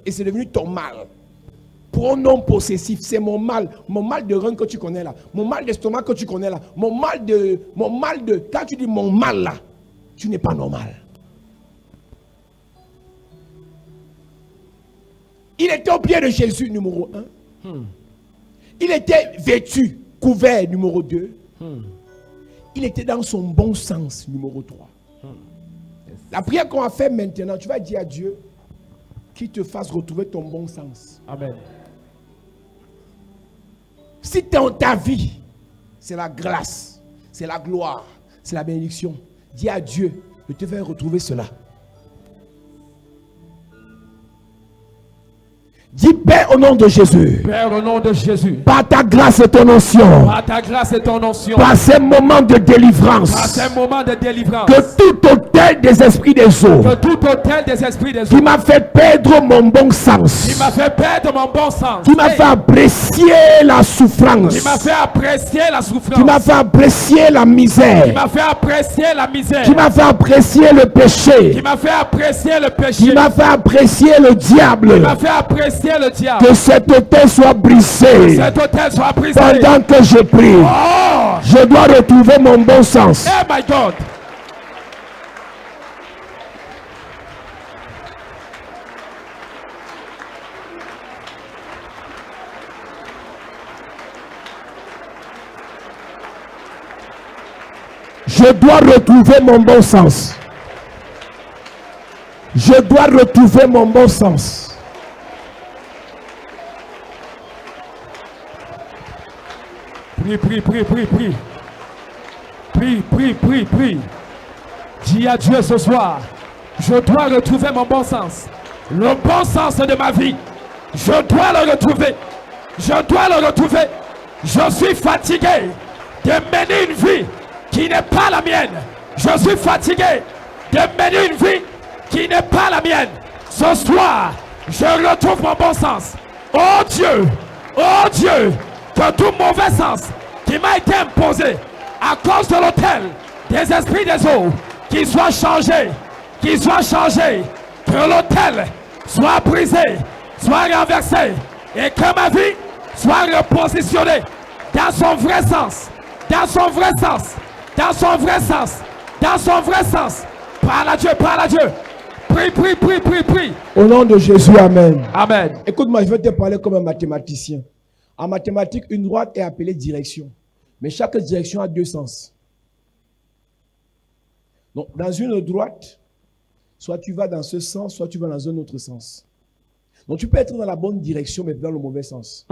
et c'est devenu ton mal. Pronom possessif, c'est mon mal de rein que tu connais là, mon mal d'estomac que tu connais là, mon mal de, quand tu dis mon mal là, tu n'es pas normal. Il était au pied de Jésus, numéro 1. Il était vêtu, couvert, numéro 2. Il était dans son bon sens, numéro 3. La prière qu'on va faire maintenant, tu vas dire à Dieu qu'il te fasse retrouver ton bon sens. Amen. Si dans ta vie, c'est la grâce, c'est la gloire, c'est la bénédiction, dis à Dieu de te faire retrouver cela. Dis Père au nom de Jésus. Père, au nom de Jésus. Par ta grâce et ton onction. Par ta grâce et ton onction. Par ces moments de délivrance. Par ces moments de délivrance. Que tout hôtel des esprits des eaux. Que tout hôtel des esprits des eaux. Qui m'a fait perdre mon bon sens. Qui m'a fait perdre mon bon sens. Qui m'a fait apprécier la souffrance. Qui m'a fait apprécier la souffrance. Qui m'a fait apprécier la misère. Qui m'a fait apprécier la misère. Qui m'a fait apprécier le péché. Qui m'a fait apprécier le péché. Qui m'a fait apprécier le diable. Qui m'a fait apprécier le diable. Que cet hôtel soit brisé. Que cet hôtel soit brisé. Pendant que je prie. Oh. Je dois retrouver mon bon sens. Oh my God. Je dois retrouver mon bon sens. Je dois retrouver mon bon sens. Prie, prie, prie, prie, prie. Prie, prie, prie, prie. Dis à Dieu ce soir, je dois retrouver mon bon sens. Le bon sens de ma vie. Je dois le retrouver. Je dois le retrouver. Je suis fatigué de mener une vie qui n'est pas la mienne. Je suis fatigué de mener une vie qui n'est pas la mienne. Ce soir, je retrouve mon bon sens. Oh Dieu, que tout mauvais sens qui m'a été imposé à cause de l'autel des esprits des eaux, qu'il soit changé, que l'autel soit brisé, soit renversé, et que ma vie soit repositionnée dans son vrai sens, dans son vrai sens, dans son vrai sens, dans son vrai sens. Parle à Dieu, parle à Dieu. Prie, prie, prie, prie, prie. Au nom de Jésus, amen. Amen. Écoute-moi, je vais te parler comme un mathématicien. En mathématiques, une droite est appelée direction. Mais chaque direction a deux sens. Donc, dans une droite, soit tu vas dans ce sens, soit tu vas dans un autre sens. Donc, tu peux être dans la bonne direction, mais dans le mauvais sens.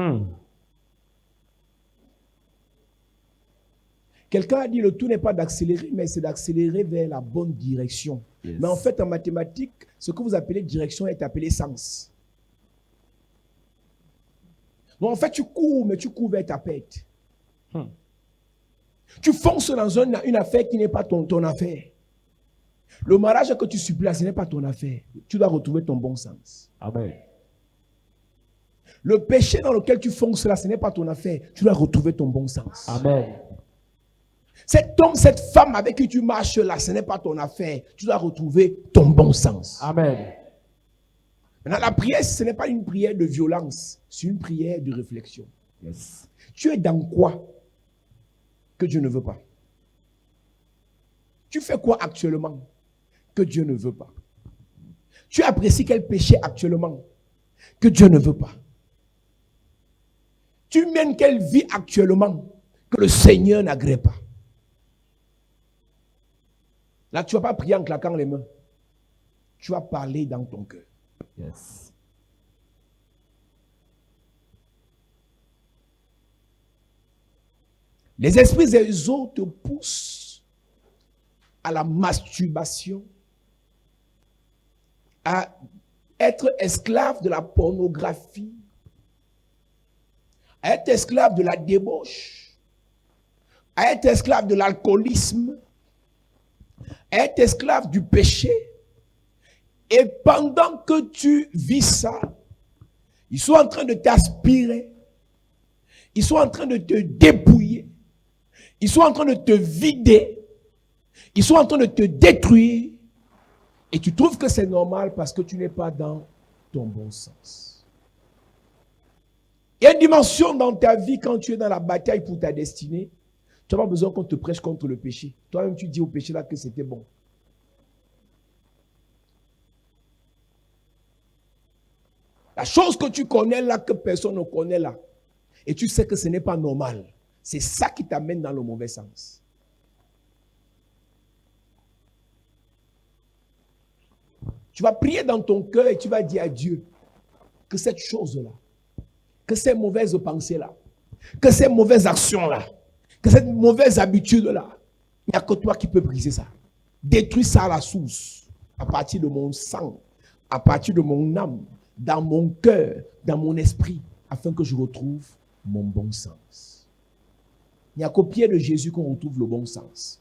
Quelqu'un a dit le tout n'est pas d'accélérer, mais c'est d'accélérer vers la bonne direction. Yes. Mais en fait, en mathématiques, ce que vous appelez direction est appelé sens. Donc en fait, tu cours, mais tu cours vers ta perte. Tu fonces dans une affaire qui n'est pas ton affaire. Le mariage que tu subis là, ce n'est pas ton affaire. Tu dois retrouver ton bon sens. Amen. Le péché dans lequel tu fonces là, ce n'est pas ton affaire. Tu dois retrouver ton bon sens. Amen. Cet homme, cette femme avec qui tu marches là, ce n'est pas ton affaire. Tu dois retrouver ton bon sens. Amen. Maintenant, la prière, ce n'est pas une prière de violence. C'est une prière de réflexion. Yes. Tu es dans quoi que Dieu ne veut pas? Tu fais quoi actuellement que Dieu ne veut pas? Tu apprécies quel péché actuellement que Dieu ne veut pas? Tu mènes quelle vie actuellement que le Seigneur n'agrée pas? Là, tu ne vas pas prier en claquant les mains. Tu vas parler dans ton cœur. Yes. Les esprits des autres te poussent à la masturbation, à être esclave de la pornographie, à être esclave de la débauche, à être esclave de l'alcoolisme, à être esclave du péché. Et pendant que tu vis ça, ils sont en train de t'aspirer, ils sont en train de te dépouiller, ils sont en train de te vider, ils sont en train de te détruire, et tu trouves que c'est normal parce que tu n'es pas dans ton bon sens. Il y a une dimension dans ta vie quand tu es dans la bataille pour ta destinée, tu n'as pas besoin qu'on te prêche contre le péché. Toi-même, tu dis au péché là que c'était bon. La chose que tu connais là, que personne ne connaît là, et tu sais que ce n'est pas normal, c'est ça qui t'amène dans le mauvais sens. Tu vas prier dans ton cœur et tu vas dire à Dieu que cette chose-là, que ces mauvaises pensées-là, que ces mauvaises actions-là, que cette mauvaise habitude-là, il n'y a que toi qui peux briser ça. Détruis ça à la source, à partir de mon sang, à partir de mon âme, dans mon cœur, dans mon esprit, afin que je retrouve mon bon sens. Il n'y a qu'au pied de Jésus qu'on retrouve le bon sens.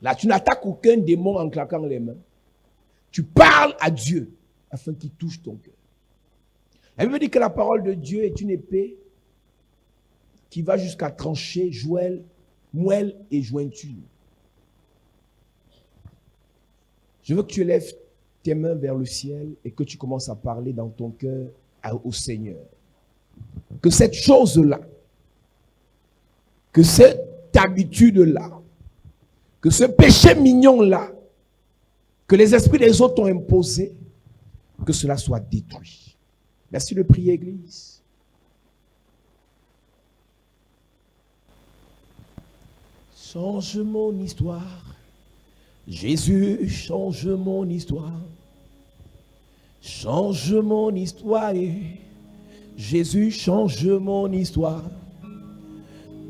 Là, tu n'attaques aucun démon en claquant les mains. Tu parles à Dieu afin qu'il touche ton cœur. La Bible dit que la parole de Dieu est une épée qui va jusqu'à trancher moelle et jointure. Je veux que tu élèves tes mains vers le ciel et que tu commences à parler dans ton cœur au Seigneur. Que cette chose-là, que cette habitude-là, que ce péché mignon-là, que les esprits des autres ont imposé, que cela soit détruit. Merci de prier, Église. Change mon histoire. Jésus, change mon histoire. Change mon histoire. Jésus, change mon histoire.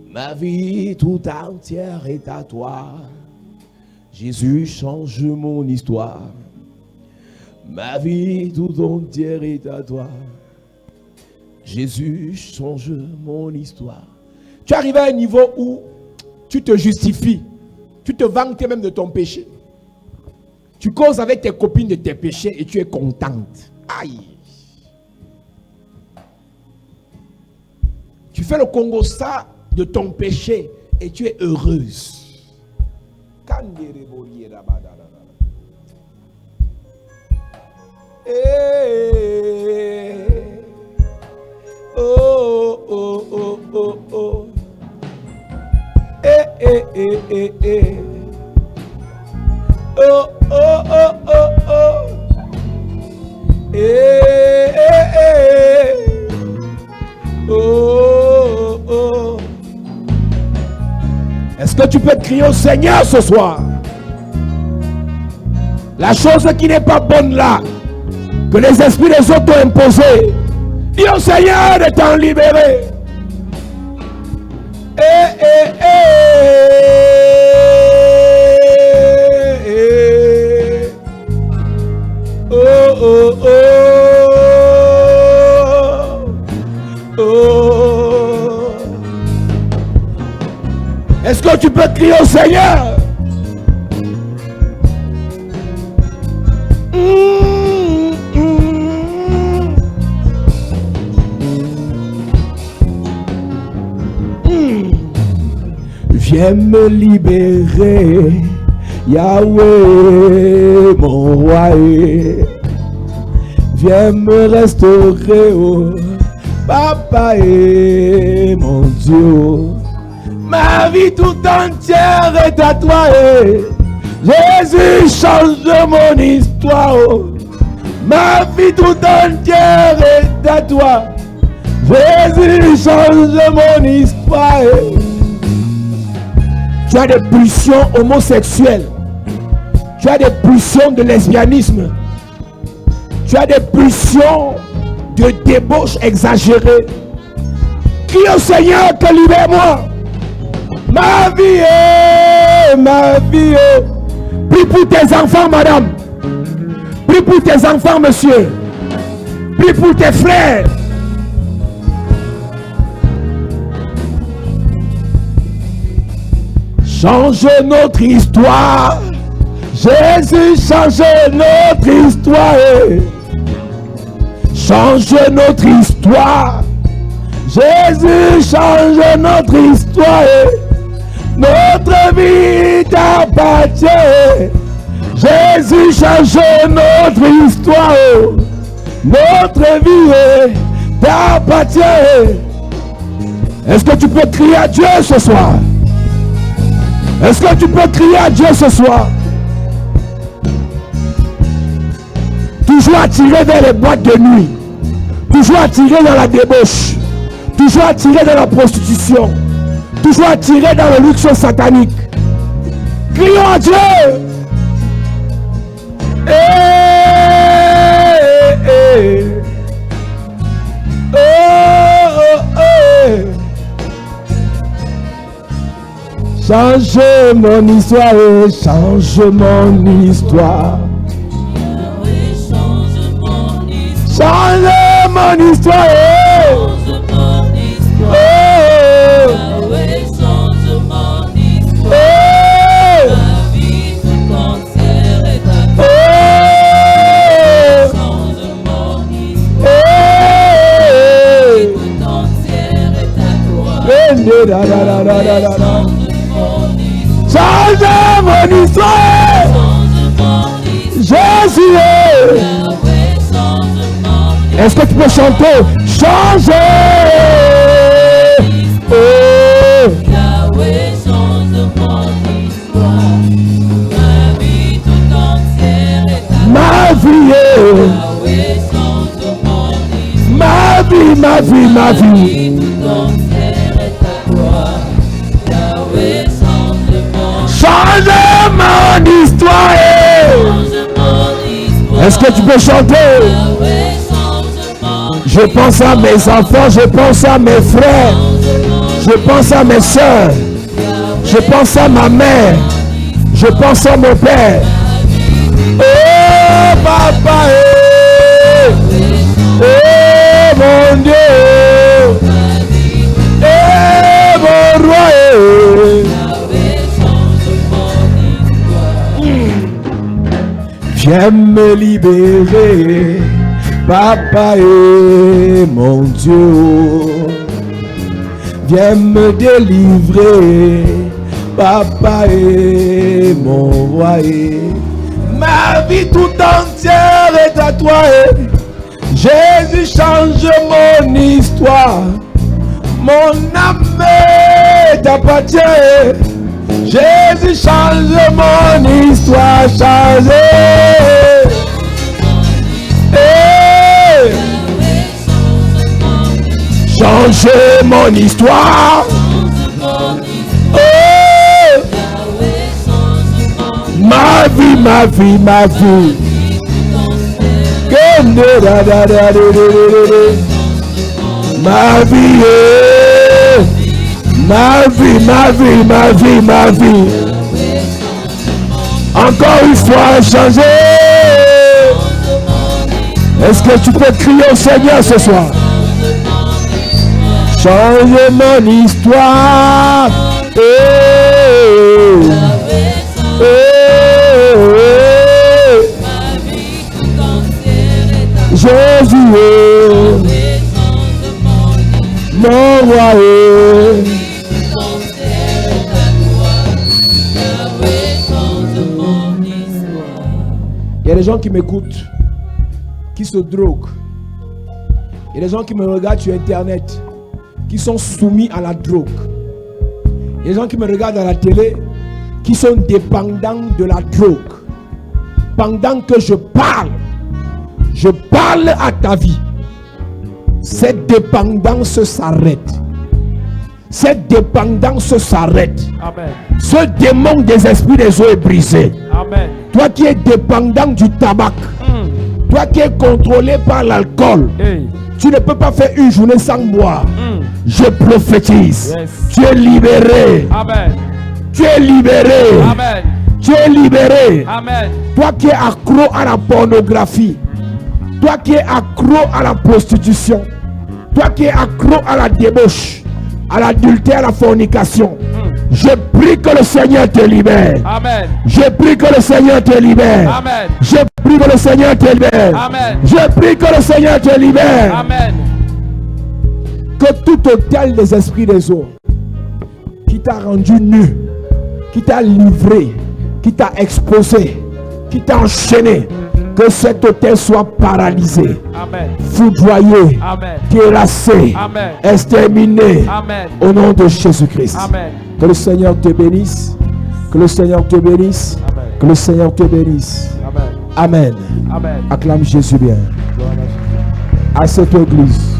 Ma vie tout entière est à toi. Jésus, change mon histoire. Ma vie tout entière est à toi. Jésus, change mon histoire. Tu arrives à un niveau où tu te justifies. Tu te vantes même de ton péché. Tu causes avec tes copines de tes péchés et tu es contente. Aïe. Tu fais le constat de ton péché et tu es heureuse. Oh, oh, oh, oh, oh. Oh, oh, oh, oh, oh. Oh, oh. Est-ce que tu peux crier au Seigneur ce soir? La chose qui n'est pas bonne là, que les esprits des autres ont imposé, dis au Seigneur de t'en libérer. Oh, oh, oh. peux crier au Seigneur? Viens me libérer, Yahweh, mon roi. Viens me restaurer, oh, Papa et mon Dieu. Ma vie tout entière est à toi. Jésus, change mon histoire. Oh. Ma vie tout entière est à toi. Jésus, change mon histoire. Tu as des pulsions homosexuelles. Tu as des pulsions de lesbianisme. Tu as des pulsions de débauche exagérée. Crie au Seigneur que libère-moi. Ma vie, ma vie. Prie pour tes enfants, madame. Prie pour tes enfants, monsieur. Prie pour tes frères. Change notre histoire. Jésus, change notre histoire. Change notre histoire. Jésus, change notre histoire. Notre vie t'appartient. Jésus, change notre histoire. Notre vie t'appartient. Est-ce que tu peux crier à Dieu ce soir? Est-ce que tu peux crier à Dieu ce soir? Toujours attiré vers les boîtes de nuit. Toujours attiré dans la débauche. Toujours attiré dans la prostitution. Toujours attiré dans le luxe satanique. Crions à Dieu. Change mon histoire, change mon histoire. Change mon histoire. Change mon histoire. Jésus. Est-ce que tu peux chanter? Changer. Oh. Yahweh, change mon histoire. Ma vie tout entière est à toi. Ma vie. Yahweh, change mon histoire. Ma vie, ma vie, ma vie. Ma vie tout entière est à toi. Yahweh, change mon Change mon histoire. Change mon histoire. Est-ce que tu peux chanter? Yahweh, change mon Je pense à mes enfants, je pense à mes frères, je pense à mes soeurs, je pense à ma mère, je pense à mon père. Oh papa, oh mon Dieu, mon roi. Viens me libérer, Papa et mon Dieu. Viens me délivrer, Papa et mon roi. Ma vie tout entière est à toi. Jésus, change mon histoire. Mon âme t'appartient. Jésus, change mon histoire, change. Change mon histoire. Oh. Ma vie, ma vie, ma vie. Ma vie, ma vie, ma vie, ma vie, ma vie. Encore une fois, changer. Est-ce que tu peux crier au Seigneur ce soir? Change mon histoire. Hey. a des gens qui m'écoutent, qui se droguent. Il y a des gens qui me regardent sur Internet, qui sont soumis à la drogue. Il y a des gens qui me regardent à la télé, qui sont dépendants de la drogue. Pendant que je parle à ta vie. Cette dépendance s'arrête. Cette dépendance s'arrête. Amen. Ce démon des esprits des eaux est brisé. Amen. Toi qui es dépendant du tabac, toi qui es contrôlé par l'alcool, Hey. tu ne peux pas faire une journée sans boire. Je prophétise. Yes. Tu es libéré. Amen. Tu es libéré. Amen. Tu es libéré. Amen. Toi qui es accro à la pornographie, toi qui es accro à la prostitution, toi qui es accro à la débauche, à l'adultère, à la fornication, je prie que le Seigneur te libère. Amen. Je prie que le Seigneur te libère. Amen. Je prie que le Seigneur te libère. Amen. Je prie que le Seigneur te libère. Amen. Que tout hôtel des esprits des eaux qui t'a rendu nu, qui t'a livré, qui t'a exposé, qui t'a enchaîné, que cet hôtel soit paralysé, Amen. foudroyé, Amen. terrassé, Amen. exterminé Amen. au nom de Jésus-Christ. Amen. Que le Seigneur te bénisse, que le Seigneur te bénisse, Amen. que le Seigneur te bénisse. Amen. Amen. Amen. Acclame Jésus bien. Gloire à Jésus. À cette église.